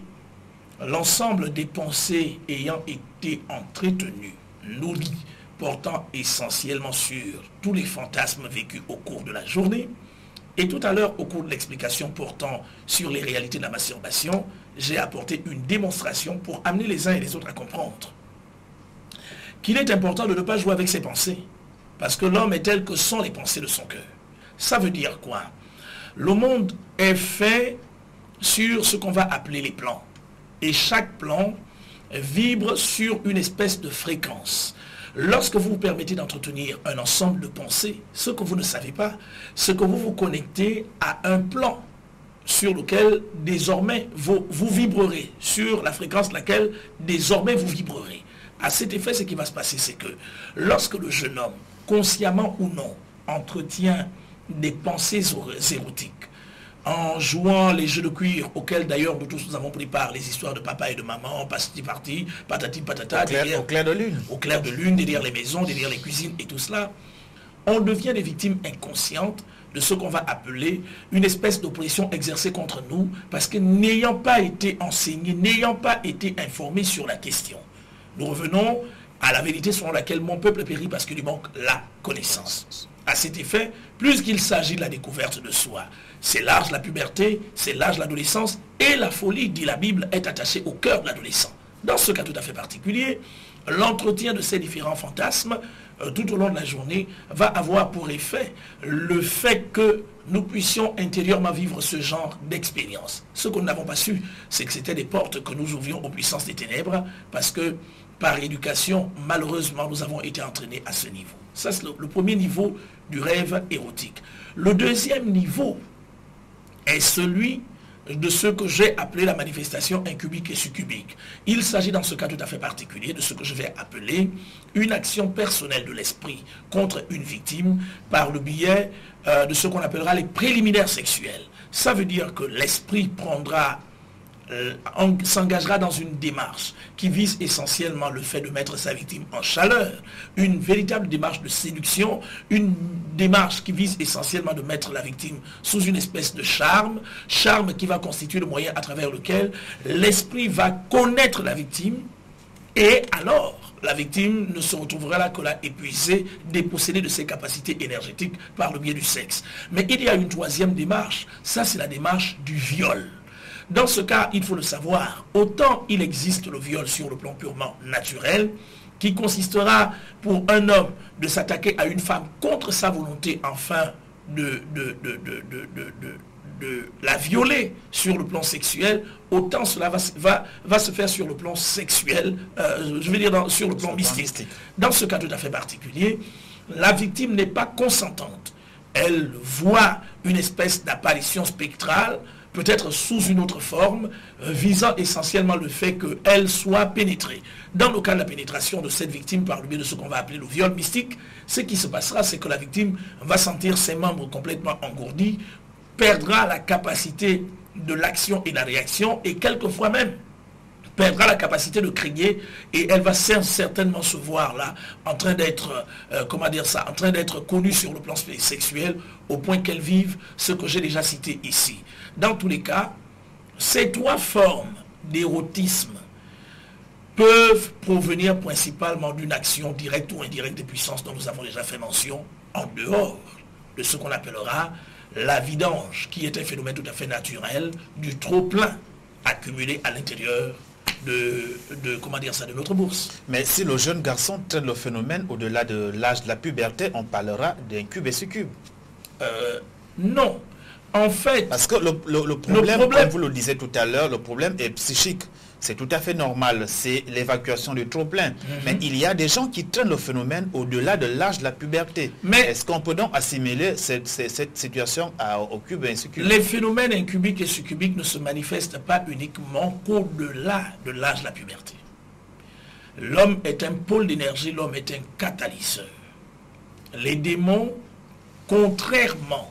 l'ensemble des pensées ayant été entretenues, nourries, portant essentiellement sur tous les fantasmes vécus au cours de la journée. Et tout à l'heure, au cours de l'explication portant sur les réalités de la masturbation, j'ai apporté une démonstration pour amener les uns et les autres à comprendre qu'il est important de ne pas jouer avec ses pensées, parce que l'homme est tel que sont les pensées de son cœur. Ça veut dire quoi? Le monde est fait sur ce qu'on va appeler les plans, et chaque plan vibre sur une espèce de fréquence. Lorsque vous vous permettez d'entretenir un ensemble de pensées, ce que vous ne savez pas, c'est que vous vous connectez à un plan sur lequel désormais vous vibrerez, sur la fréquence de laquelle désormais vous vibrerez. À cet effet, ce qui va se passer, c'est que lorsque le jeune homme, consciemment ou non, entretient des pensées érotiques, en jouant les jeux de cuir auxquels d'ailleurs nous tous nous avons pris part, les histoires de papa et de maman, parti, patati patata, au clair de lune. Au clair de lune, derrière les maisons, derrière les cuisines et tout cela, on devient des victimes inconscientes de ce qu'on va appeler une espèce d'oppression exercée contre nous, parce que n'ayant pas été enseignés, n'ayant pas été informés sur la question. Nous revenons à la vérité selon laquelle mon peuple périt parce qu'il lui manque la connaissance. À cet effet, plus qu'il s'agit de la découverte de soi, c'est l'âge de la puberté, c'est l'âge de l'adolescence, et la folie, dit la Bible, est attachée au cœur de l'adolescent. Dans ce cas tout à fait particulier, l'entretien de ces différents fantasmes tout au long de la journée va avoir pour effet le fait que nous puissions intérieurement vivre ce genre d'expérience. Ce que nous n'avons pas su, c'est que c'était des portes que nous ouvrions aux puissances des ténèbres, parce que par éducation, malheureusement, nous avons été entraînés à ce niveau. Ça, c'est le premier niveau du rêve érotique. Le deuxième niveau est celui de ce que j'ai appelé la manifestation incubique et succubique. Il s'agit dans ce cas tout à fait particulier de ce que je vais appeler une action personnelle de l'esprit contre une victime par le biais de ce qu'on appellera les préliminaires sexuels. Ça veut dire que l'esprit s'engagera dans une démarche qui vise essentiellement le fait de mettre sa victime en chaleur, une véritable démarche de séduction, une démarche qui vise essentiellement de mettre la victime sous une espèce de charme qui va constituer le moyen à travers lequel l'esprit va connaître la victime, et alors la victime ne se retrouvera là que là épuisée, dépossédée de ses capacités énergétiques par le biais du sexe. Mais il y a une troisième démarche, ça c'est la démarche du viol. Dans ce cas, il faut le savoir, autant il existe le viol sur le plan purement naturel, qui consistera pour un homme de s'attaquer à une femme contre sa volonté, afin de la violer sur le plan sexuel, autant cela va se faire sur le plan sexuel, je veux dire sur le plan mystique. Dans ce cas tout à fait particulier, la victime n'est pas consentante. Elle voit une espèce d'apparition spectrale, peut-être sous une autre forme, visant essentiellement le fait qu'elle soit pénétrée. Dans le cas de la pénétration de cette victime par le biais de ce qu'on va appeler le viol mystique, ce qui se passera, c'est que la victime va sentir ses membres complètement engourdis, perdra la capacité de l'action et de la réaction, et quelquefois même perdra la capacité de crier, et elle va certainement se voir là en train d'être, en train d'être connue sur le plan sexuel, au point qu'elle vive ce que j'ai déjà cité ici. Dans tous les cas, ces trois formes d'érotisme peuvent provenir principalement d'une action directe ou indirecte des puissances dont nous avons déjà fait mention, en dehors de ce qu'on appellera la vidange, qui est un phénomène tout à fait naturel du trop-plein accumulé à l'intérieur de notre bourse. Mais si le jeune garçon traite le phénomène au-delà de l'âge de la puberté, on parlera d'incube et succube. Non. En fait... Parce que le problème, comme vous le disiez tout à l'heure, le problème est psychique. C'est tout à fait normal, c'est l'évacuation du trop-plein. Mais il y a des gens qui traînent le phénomène au-delà de l'âge de la puberté. Est-ce qu'on peut donc assimiler cette situation au cube et succube? Les phénomènes incubiques et succubiques ne se manifestent pas uniquement qu'au-delà de l'âge de la puberté. L'homme est un pôle d'énergie, l'homme est un catalyseur. Les démons, contrairement,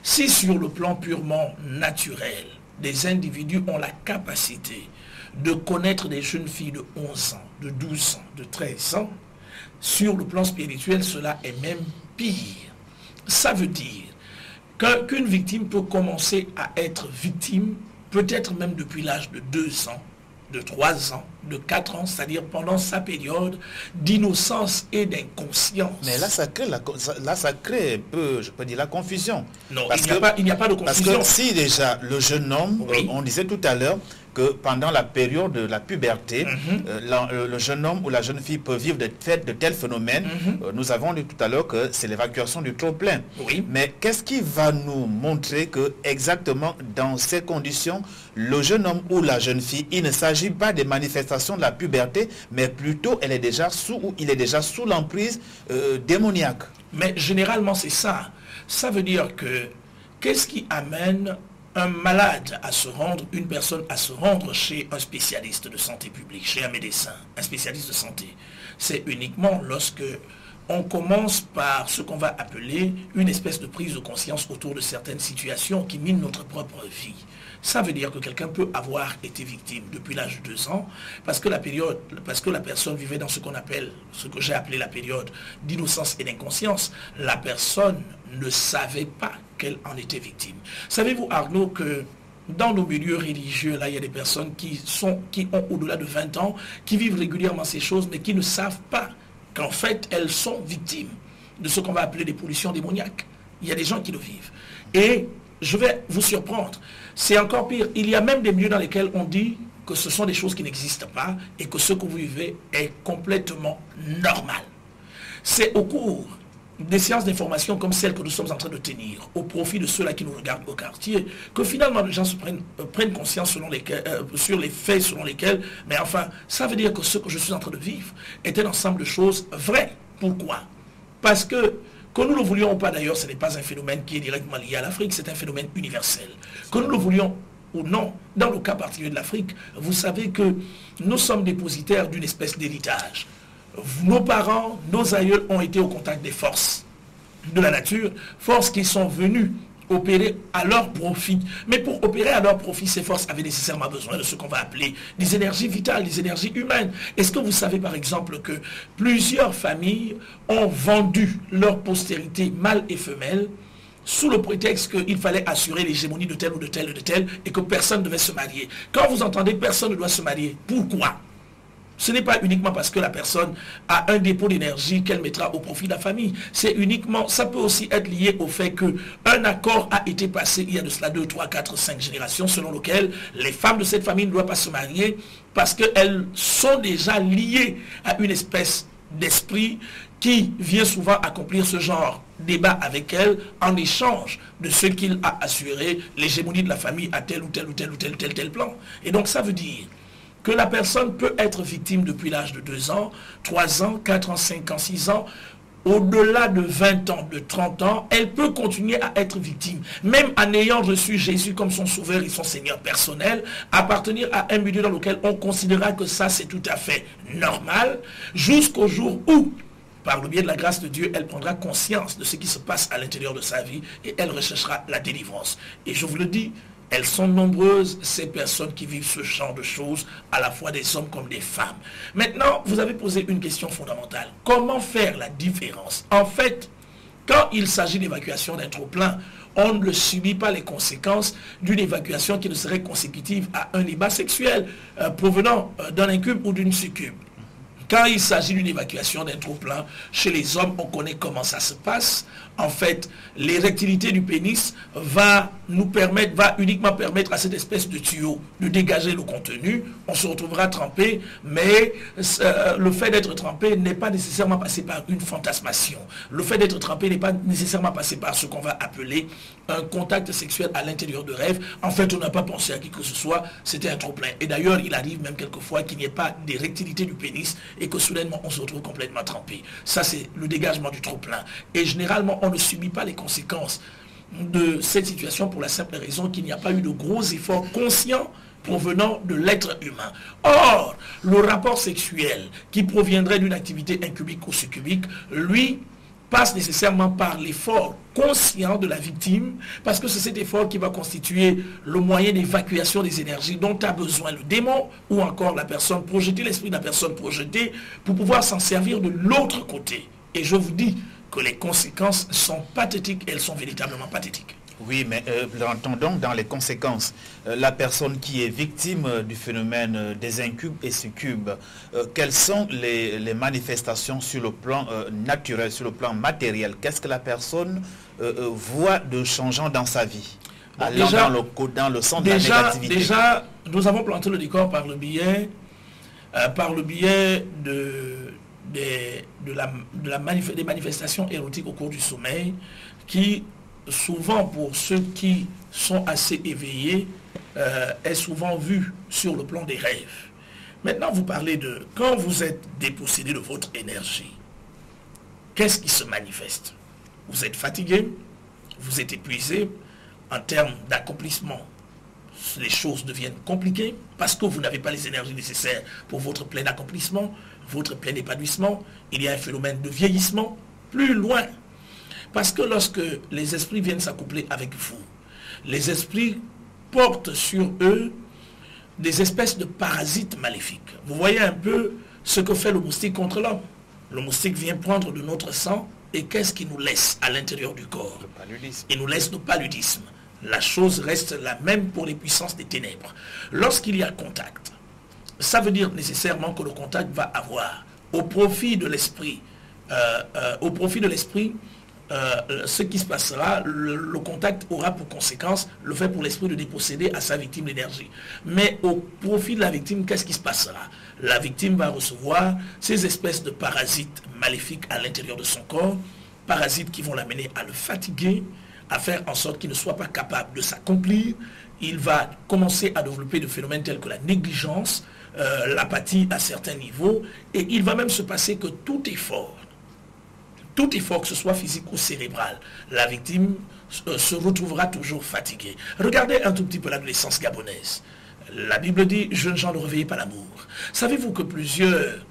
si sur le plan purement naturel, des individus ont la capacité de connaître des jeunes filles de 11 ans, de 12 ans, de 13 ans, sur le plan spirituel, cela est même pire. Ça veut dire qu'une victime peut commencer à être victime, peut-être même depuis l'âge de 2 ans, de 3 ans, de 4 ans, c'est-à-dire pendant sa période d'innocence et d'inconscience. Mais là, ça crée un peu, je peux dire, la confusion. Non, il n'y a pas de confusion. Parce que si déjà le jeune homme, oui, on disait tout à l'heure, que pendant la période de la puberté, le jeune homme ou la jeune fille peut vivre de tels phénomènes. Nous avons dit tout à l'heure que c'est l'évacuation du trop-plein. Oui. Mais qu'est-ce qui va nous montrer que exactement dans ces conditions, le jeune homme ou la jeune fille, il ne s'agit pas des manifestations de la puberté, mais plutôt il est déjà sous l'emprise démoniaque? Mais généralement c'est ça. Ça veut dire que qu'est-ce qui amène un malade à se rendre, une personne à se rendre chez un spécialiste de santé publique, chez un médecin, un spécialiste de santé? C'est uniquement lorsque on commence par ce qu'on va appeler une espèce de prise de conscience autour de certaines situations qui minent notre propre vie. Ça veut dire que quelqu'un peut avoir été victime depuis l'âge de 2 ans parce que la personne vivait dans ce qu'on appelle, ce que j'ai appelé la période d'innocence et d'inconscience. La personne ne savait pas qu'elle en était victime. Savez-vous, Arnaud, que dans nos milieux religieux, là, il y a des personnes qui ont au-delà de 20 ans, qui vivent régulièrement ces choses, mais qui ne savent pas qu'en fait, elles sont victimes de ce qu'on va appeler des pollutions démoniaques. Il y a des gens qui le vivent. Et je vais vous surprendre. C'est encore pire. Il y a même des milieux dans lesquels on dit que ce sont des choses qui n'existent pas et que ce que vous vivez est complètement normal. C'est au cours des séances d'information comme celles que nous sommes en train de tenir, au profit de ceux-là qui nous regardent au quartier, que finalement les gens prennent conscience sur les faits selon lesquels, mais enfin, ça veut dire que ce que je suis en train de vivre est un ensemble de choses vraies. Pourquoi? Parce que nous le voulions ou pas d'ailleurs, ce n'est pas un phénomène qui est directement lié à l'Afrique, c'est un phénomène universel. Que nous le voulions ou non, dans le cas particulier de l'Afrique, vous savez que nous sommes dépositaires d'une espèce d'héritage. Nos parents, nos aïeux ont été au contact des forces de la nature, forces qui sont venues opérer à leur profit. Mais pour opérer à leur profit, ces forces avaient nécessairement besoin de ce qu'on va appeler des énergies vitales, des énergies humaines. Est-ce que vous savez par exemple que plusieurs familles ont vendu leur postérité mâle et femelle sous le prétexte qu'il fallait assurer l'hégémonie de tel ou de tel ou de tel et que personne ne devait se marier? Quand vous entendez personne ne doit se marier, pourquoi? Ce n'est pas uniquement parce que la personne a un dépôt d'énergie qu'elle mettra au profit de la famille. C'est uniquement, ça peut aussi être lié au fait qu'un accord a été passé il y a de cela 2, 3, 4, 5 générations selon lequel les femmes de cette famille ne doivent pas se marier parce qu'elles sont déjà liées à une espèce d'esprit qui vient souvent accomplir ce genre de débat avec elles en échange de ce qu'il a assuré l'hégémonie de la famille à tel ou tel ou tel ou tel plan. Et donc ça veut dire que la personne peut être victime depuis l'âge de 2 ans, 3 ans, 4 ans, 5 ans, 6 ans, au-delà de 20 ans, de 30 ans, elle peut continuer à être victime. Même en ayant reçu Jésus comme son sauveur et son Seigneur personnel, appartenir à un milieu dans lequel on considérera que ça c'est tout à fait normal, jusqu'au jour où, par le biais de la grâce de Dieu, elle prendra conscience de ce qui se passe à l'intérieur de sa vie et elle recherchera la délivrance. Et je vous le dis, elles sont nombreuses, ces personnes qui vivent ce genre de choses, à la fois des hommes comme des femmes. Maintenant, vous avez posé une question fondamentale. Comment faire la différence? En fait, quand il s'agit d'évacuation d'un trop-plein, on ne subit pas les conséquences d'une évacuation qui ne serait consécutive à un débat sexuel provenant d'un incube ou d'une succube. Quand il s'agit d'une évacuation d'un trop-plein, chez les hommes, on connaît comment ça se passe. En fait, l'érectilité du pénis va uniquement permettre à cette espèce de tuyau de dégager le contenu. On se retrouvera trempé, mais le fait d'être trempé n'est pas nécessairement passé par une fantasmation. Le fait d'être trempé n'est pas nécessairement passé par ce qu'on va appeler un contact sexuel à l'intérieur de rêve. En fait, on n'a pas pensé à qui que ce soit, c'était un trop-plein. Et d'ailleurs, il arrive même quelquefois qu'il n'y ait pas d'érectilité du pénis et que soudainement, on se retrouve complètement trempé. Ça, c'est le dégagement du trop-plein. Et généralement, on ne subit pas les conséquences de cette situation pour la simple raison qu'il n'y a pas eu de gros efforts conscients provenant de l'être humain. Or, le rapport sexuel qui proviendrait d'une activité incubique ou succubique, lui, passe nécessairement par l'effort conscient de la victime, parce que c'est cet effort qui va constituer le moyen d'évacuation des énergies dont a besoin le démon, ou encore la personne projetée, l'esprit de la personne projetée, pour pouvoir s'en servir de l'autre côté. Et je vous dis que les conséquences sont pathétiques, elles sont véritablement pathétiques. Oui, mais entendons dans les conséquences, la personne qui est victime du phénomène des incubes et succubes, quelles sont les manifestations sur le plan naturel, sur le plan matériel? Qu'est-ce que la personne voit de changeant dans sa vie, allant dans le sens de la négativité? Déjà, nous avons planté le décor par le biais des manifestations érotiques au cours du sommeil qui, souvent pour ceux qui sont assez éveillés, est souvent vu sur le plan des rêves. Maintenant, vous parlez de quand vous êtes dépossédé de votre énergie, qu'est-ce qui se manifeste? Vous êtes fatigué, vous êtes épuisé en termes d'accomplissement les choses deviennent compliquées parce que vous n'avez pas les énergies nécessaires pour votre plein accomplissement, votre plein épanouissement. Il y a un phénomène de vieillissement plus loin. Parce que lorsque les esprits viennent s'accoupler avec vous, les esprits portent sur eux des espèces de parasites maléfiques. Vous voyez un peu ce que fait le moustique contre l'homme. Le moustique vient prendre de notre sang et qu'est-ce qu'il nous laisse à l'intérieur du corps? Le paludisme. Il nous laisse le paludisme. La chose reste la même pour les puissances des ténèbres. Lorsqu'il y a contact, ça veut dire nécessairement que le contact va avoir au profit de l'esprit, ce qui se passera, le contact aura pour conséquence le fait pour l'esprit de déposséder à sa victime l'énergie. Mais au profit de la victime, qu'est-ce qui se passera? La victime va recevoir ces espèces de parasites maléfiques à l'intérieur de son corps, parasites qui vont l'amener à le fatiguer, à faire en sorte qu'il ne soit pas capable de s'accomplir. Il va commencer à développer des phénomènes tels que la négligence, l'apathie à certains niveaux, et il va même se passer que tout effort, que ce soit physique ou cérébral, la victime se retrouvera toujours fatiguée. Regardez un tout petit peu l'adolescence gabonaise. La Bible dit, jeunes gens, ne réveillez pas l'amour. Savez-vous que plusieurs,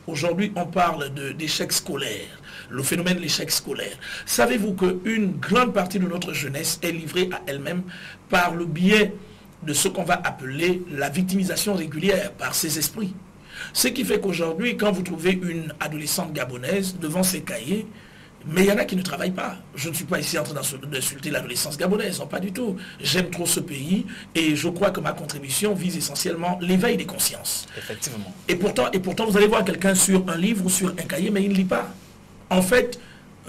aujourd'hui on parle d'échec scolaire, le phénomène de l'échec scolaire. Savez-vous qu'une grande partie de notre jeunesse est livrée à elle-même par le biais de ce qu'on va appeler la victimisation régulière par ses esprits? Ce qui fait qu'aujourd'hui, quand vous trouvez une adolescente gabonaise devant ses cahiers, mais il y en a qui ne travaillent pas. Je ne suis pas ici en train d'insulter l'adolescence gabonaise, non, pas du tout. J'aime trop ce pays et je crois que ma contribution vise essentiellement l'éveil des consciences. Effectivement. Et pourtant, vous allez voir quelqu'un sur un livre ou sur un cahier, mais il ne lit pas. En fait,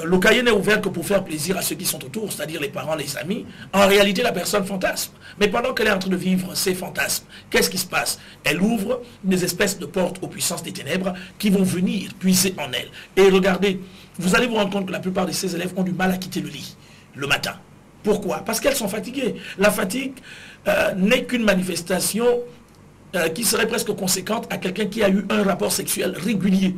le cahier n'est ouvert que pour faire plaisir à ceux qui sont autour, c'est-à-dire les parents, les amis. En réalité, la personne fantasme. Mais pendant qu'elle est en train de vivre ses fantasmes, qu'est-ce qui se passe? Elle ouvre des espèces de portes aux puissances des ténèbres qui vont venir puiser en elle. Et regardez, vous allez vous rendre compte que la plupart de ces élèves ont du mal à quitter le lit le matin. Pourquoi? Parce qu'elles sont fatiguées. La fatigue n'est qu'une manifestation qui serait presque conséquente à quelqu'un qui a eu un rapport sexuel régulier.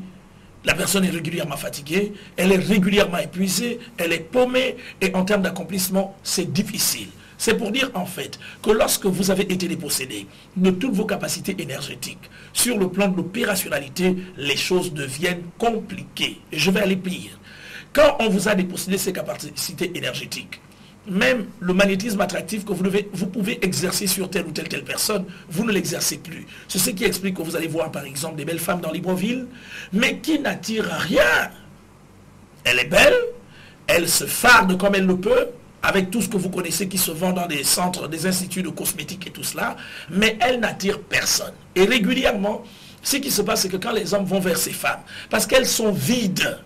La personne est régulièrement fatiguée, elle est régulièrement épuisée, elle est paumée et en termes d'accomplissement, c'est difficile. C'est pour dire en fait que lorsque vous avez été dépossédé de toutes vos capacités énergétiques, sur le plan de l'opérationnalité, les choses deviennent compliquées. Et je vais aller pire. Quand on vous a dépossédé ces capacités énergétiques, même le magnétisme attractif que vous pouvez exercer sur telle ou telle personne, vous ne l'exercez plus. C'est ce qui explique que vous allez voir par exemple des belles femmes dans Libreville, mais qui n'attirent rien. Elle est belle, elle se farde comme elle le peut, avec tout ce que vous connaissez qui se vend dans des centres, des instituts de cosmétiques et tout cela, mais elle n'attire personne. Et régulièrement, ce qui se passe, c'est que quand les hommes vont vers ces femmes, parce qu'elles sont vides,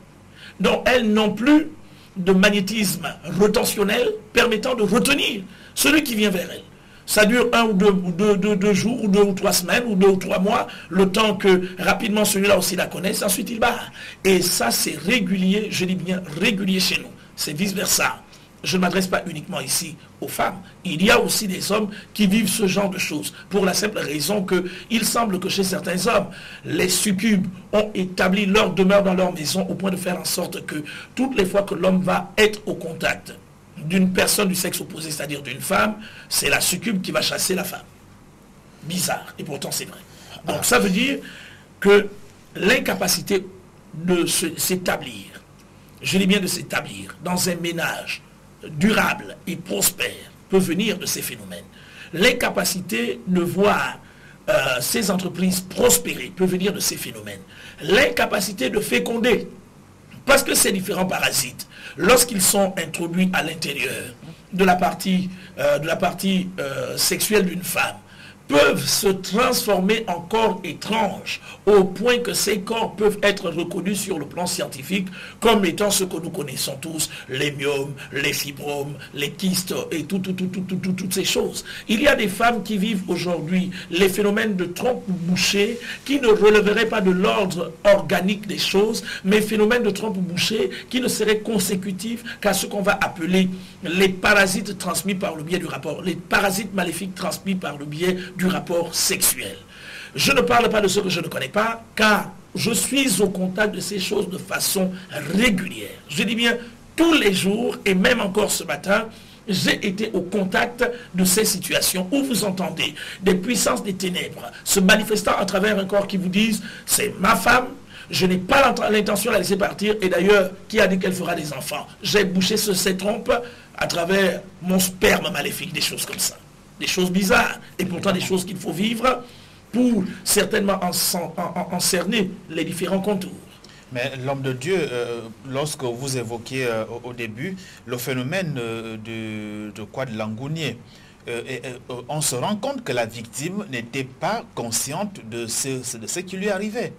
donc elles n'ont plus de magnétisme retentionnel permettant de retenir celui qui vient vers elle. Ça dure 1 ou 2 jours, ou 2 ou 3 semaines, ou 2 ou 3 mois, le temps que rapidement celui-là aussi la connaisse, ensuite il barre. Et ça c'est régulier, je dis bien régulier chez nous. C'est vice-versa. Je ne m'adresse pas uniquement ici aux femmes. Il y a aussi des hommes qui vivent ce genre de choses. Pour la simple raison qu'il semble que chez certains hommes, les succubes ont établi leur demeure dans leur maison au point de faire en sorte que toutes les fois que l'homme va être au contact d'une personne du sexe opposé, c'est-à-dire d'une femme, c'est la succube qui va chasser la femme. Bizarre. Et pourtant c'est vrai. Donc ça veut dire que l'incapacité de s'établir, je dis bien de s'établir dans un ménage durable et prospère peut venir de ces phénomènes. L'incapacité de voir ces entreprises prospérer peut venir de ces phénomènes. L'incapacité de féconder, parce que ces différents parasites, lorsqu'ils sont introduits à l'intérieur de la partie sexuelle d'une femme, peuvent se transformer en corps étranges au point que ces corps peuvent être reconnus sur le plan scientifique comme étant ce que nous connaissons tous, les myomes, les fibromes, les kystes et toutes ces choses. Il y a des femmes qui vivent aujourd'hui les phénomènes de trompe bouchée qui ne relèveraient pas de l'ordre organique des choses, mais phénomènes de trompe bouchée qui ne seraient consécutifs qu'à ce qu'on va appeler les parasites transmis par le biais du rapport, les parasites maléfiques transmis par le biais du rapport sexuel. Je ne parle pas de ce que je ne connais pas, car je suis au contact de ces choses de façon régulière. Je dis bien tous les jours, et même encore ce matin, j'ai été au contact de ces situations où vous entendez des puissances des ténèbres se manifestant à travers un corps qui vous disent « c'est ma femme, je n'ai pas l'intention de la laisser partir et d'ailleurs, qui a dit qu'elle fera des enfants? J'ai bouché ces trompes à travers mon sperme maléfique », des choses comme ça. Des choses bizarres et pourtant des choses qu'il faut vivre pour certainement en cerner les différents contours. Mais l'homme de Dieu, lorsque vous évoquiez au début le phénomène de Langounier, on se rend compte que la victime n'était pas consciente de ce qui lui arrivait.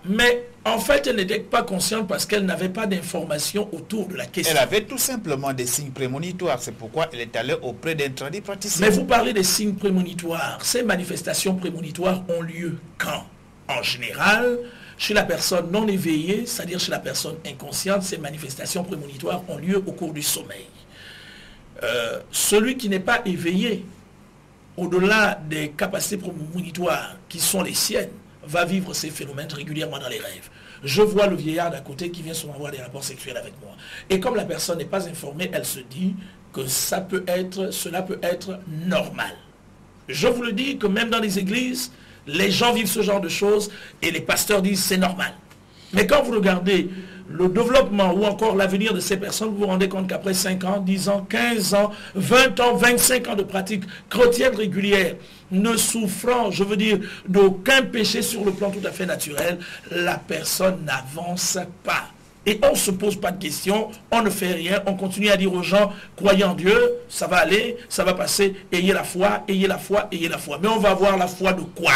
Mais en fait, elle n'était pas consciente parce qu'elle n'avait pas d'informations autour de la question. Elle avait tout simplement des signes prémonitoires. C'est pourquoi elle est allée auprès d'un tradipraticien. Mais vous parlez des signes prémonitoires. Ces manifestations prémonitoires ont lieu quand? En général, chez la personne non éveillée, c'est-à-dire chez la personne inconsciente, ces manifestations prémonitoires ont lieu au cours du sommeil. Celui qui n'est pas éveillé, au-delà des capacités prémonitoires qui sont les siennes, va vivre ces phénomènes régulièrement dans les rêves. Je vois le vieillard d'à côté qui vient souvent avoir des rapports sexuels avec moi. Et comme la personne n'est pas informée, elle se dit que cela peut être normal. Je vous le dis que même dans les églises, les gens vivent ce genre de choses et les pasteurs disent c'est normal. Mais quand vous regardez le développement ou encore l'avenir de ces personnes, vous vous rendez compte qu'après 5 ans, 10 ans, 15 ans, 20 ans, 25 ans de pratique chrétienne régulière, ne souffrant, je veux dire, d'aucun péché sur le plan tout à fait naturel, la personne n'avance pas. Et on ne se pose pas de questions, on ne fait rien, on continue à dire aux gens, croyez en Dieu, ça va aller, ça va passer, ayez la foi, ayez la foi, ayez la foi. Mais on va avoir la foi de quoi?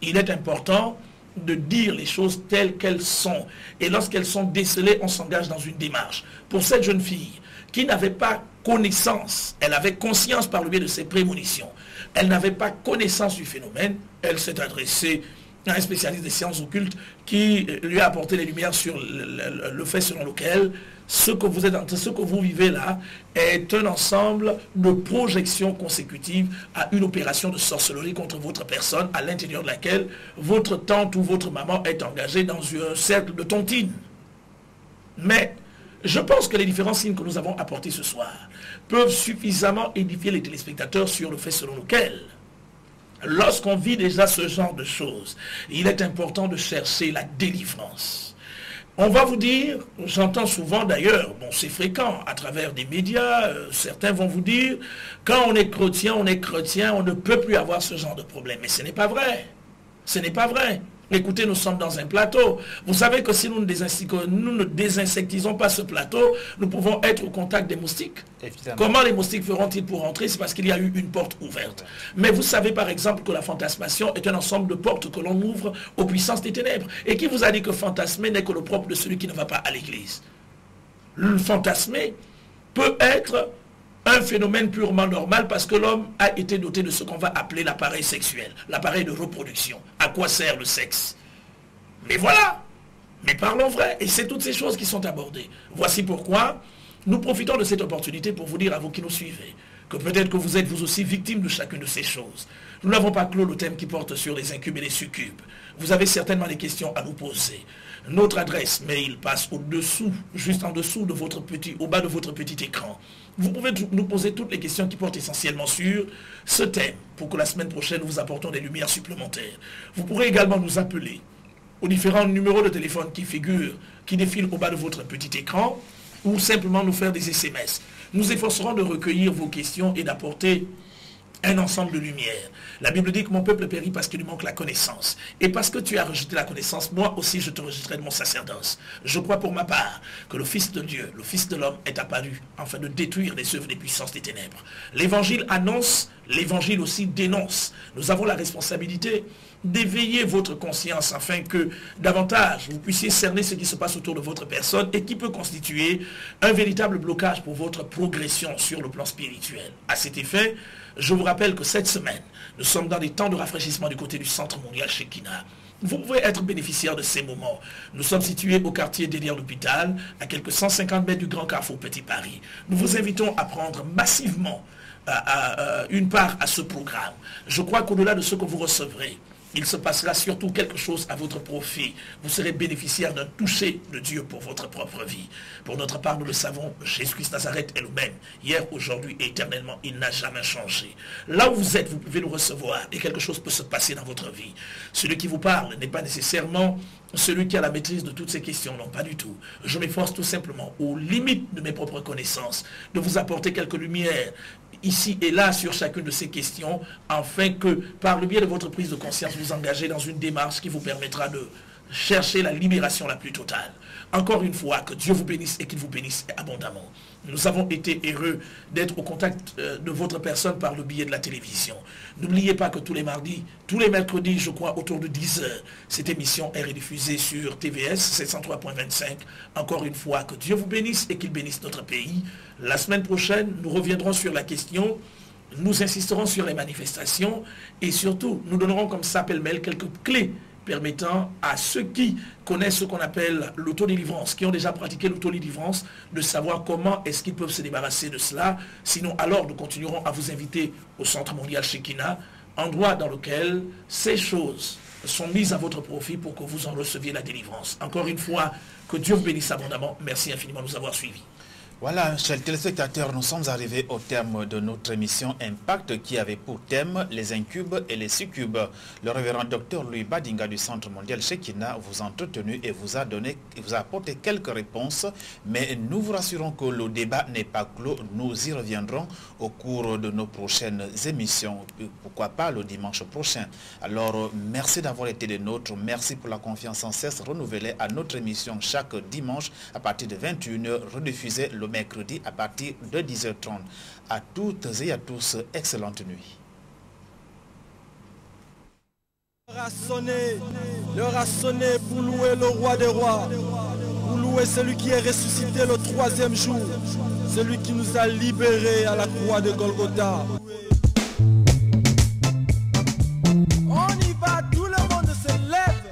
Il est important de dire les choses telles qu'elles sont. Et lorsqu'elles sont décelées, on s'engage dans une démarche. Pour cette jeune fille qui n'avait pas connaissance, elle avait conscience par le biais de ses prémonitions, elle n'avait pas connaissance du phénomène, elle s'est adressée à un spécialiste des sciences occultes qui lui a apporté les lumières sur le fait selon lequel ce que vous vivez là est un ensemble de projections consécutives à une opération de sorcellerie contre votre personne, à l'intérieur de laquelle votre tante ou votre maman est engagée dans un cercle de tontine. Mais je pense que les différents signes que nous avons apportés ce soir peuvent suffisamment édifier les téléspectateurs sur le fait selon lequel, lorsqu'on vit déjà ce genre de choses, il est important de chercher la délivrance. On va vous dire, j'entends souvent d'ailleurs, bon c'est fréquent à travers des médias, certains vont vous dire, quand on est chrétien, on ne peut plus avoir ce genre de problème. Mais ce n'est pas vrai. Ce n'est pas vrai. Écoutez, nous sommes dans un plateau. Vous savez que si nous ne désinsectisons pas ce plateau, nous pouvons être au contact des moustiques. Évidemment. Comment les moustiques feront-ils pour rentrer? C'est parce qu'il y a eu une porte ouverte. Mais vous savez par exemple que la fantasmation est un ensemble de portes que l'on ouvre aux puissances des ténèbres. Et qui vous a dit que fantasmer n'est que le propre de celui qui ne va pas à l'église? Le fantasmer peut être un phénomène purement normal parce que l'homme a été doté de ce qu'on va appeler l'appareil sexuel, l'appareil de reproduction. À quoi sert le sexe? Mais voilà, mais parlons vrai, et c'est toutes ces choses qui sont abordées. Voici pourquoi nous profitons de cette opportunité pour vous dire à vous qui nous suivez que peut-être que vous êtes vous aussi victime de chacune de ces choses. Nous n'avons pas clos le thème qui porte sur les incubes et les succubes. Vous avez certainement des questions à nous poser. Notre adresse mail passe au-dessous, juste en dessous de votre au bas de votre petit écran. Vous pouvez nous poser toutes les questions qui portent essentiellement sur ce thème pour que la semaine prochaine, nous vous apportons des lumières supplémentaires. Vous pourrez également nous appeler aux différents numéros de téléphone qui figurent, qui défilent au bas de votre petit écran ou simplement nous faire des SMS. Nous efforcerons de recueillir vos questions et d'apporter un ensemble de lumière. La Bible dit que mon peuple périt parce qu'il lui manque la connaissance. Et parce que tu as rejeté la connaissance, moi aussi je te rejetterai de mon sacerdoce. Je crois pour ma part que le Fils de Dieu, le Fils de l'homme est apparu afin de détruire les œuvres des puissances des ténèbres. L'évangile annonce, l'évangile aussi dénonce. Nous avons la responsabilité d'éveiller votre conscience afin que davantage vous puissiez cerner ce qui se passe autour de votre personne et qui peut constituer un véritable blocage pour votre progression sur le plan spirituel. À cet effet, je vous rappelle que cette semaine, nous sommes dans des temps de rafraîchissement du côté du Centre mondial Shekinah. Vous pouvez être bénéficiaire de ces moments. Nous sommes situés au quartier derrière l'hôpital, à quelques 150 mètres du Grand Carrefour Petit Paris. Nous vous invitons à prendre massivement une part à ce programme. Je crois qu'au-delà de ce que vous recevrez, il se passera surtout quelque chose à votre profit. Vous serez bénéficiaire d'un toucher de Dieu pour votre propre vie. Pour notre part, nous le savons, Jésus-Christ Nazareth est le même. Hier, aujourd'hui, éternellement, il n'a jamais changé. Là où vous êtes, vous pouvez nous recevoir et quelque chose peut se passer dans votre vie. Celui qui vous parle n'est pas nécessairement celui qui a la maîtrise de toutes ces questions. Non, pas du tout. Je m'efforce tout simplement, aux limites de mes propres connaissances, de vous apporter quelques lumières ici et là sur chacune de ces questions, afin que, par le biais de votre prise de conscience, vous engagez dans une démarche qui vous permettra de chercher la libération la plus totale. Encore une fois, que Dieu vous bénisse et qu'il vous bénisse abondamment. Nous avons été heureux d'être au contact de votre personne par le biais de la télévision. N'oubliez pas que tous les mardis, tous les mercredis, je crois, autour de 10 heures, cette émission est rediffusée sur TVS 703.25. Encore une fois, que Dieu vous bénisse et qu'il bénisse notre pays. La semaine prochaine, nous reviendrons sur la question. Nous insisterons sur les manifestations et surtout, nous donnerons comme ça, pêle-mêle, quelques clés permettant à ceux qui connaissent ce qu'on appelle l'autodélivrance, qui ont déjà pratiqué l'autodélivrance, de savoir comment est-ce qu'ils peuvent se débarrasser de cela. Sinon, alors, nous continuerons à vous inviter au Centre mondial Shekinah, endroit dans lequel ces choses sont mises à votre profit pour que vous en receviez la délivrance. Encore une fois, que Dieu vous bénisse abondamment. Merci infiniment de nous avoir suivis. Voilà, chers téléspectateurs, nous sommes arrivés au terme de notre émission Impact qui avait pour thème les incubes et les succubes. Le révérend docteur Louis Badinga du Centre mondial Shekinah vous a entretenu et vous a apporté quelques réponses, mais nous vous rassurons que le débat n'est pas clos. Nous y reviendrons au cours de nos prochaines émissions, pourquoi pas le dimanche prochain. Alors, merci d'avoir été des nôtres, merci pour la confiance sans cesse renouvelée à notre émission chaque dimanche à partir de 21h, rediffusée le mercredi à partir de 10h30. À toutes et à tous, excellente nuit. L'heure a sonné pour louer le roi des rois, pour louer celui qui est ressuscité le 3e jour, celui qui nous a libérés à la croix de Golgotha. On y va, tout le monde se lève.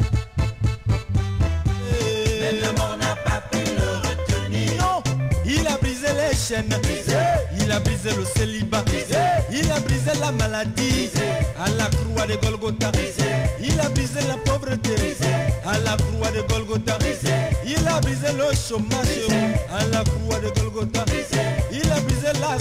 Mais le monde n'a pas pu le retenir. Non, il a brisé les chaînes, il a brisé le célibat, il a brisé la maladie à la croix de Golgotha. Il a brisé la pauvreté à la croix de Golgotha. Il a brisé le chômage à la croix de Golgotha. Il a brisé la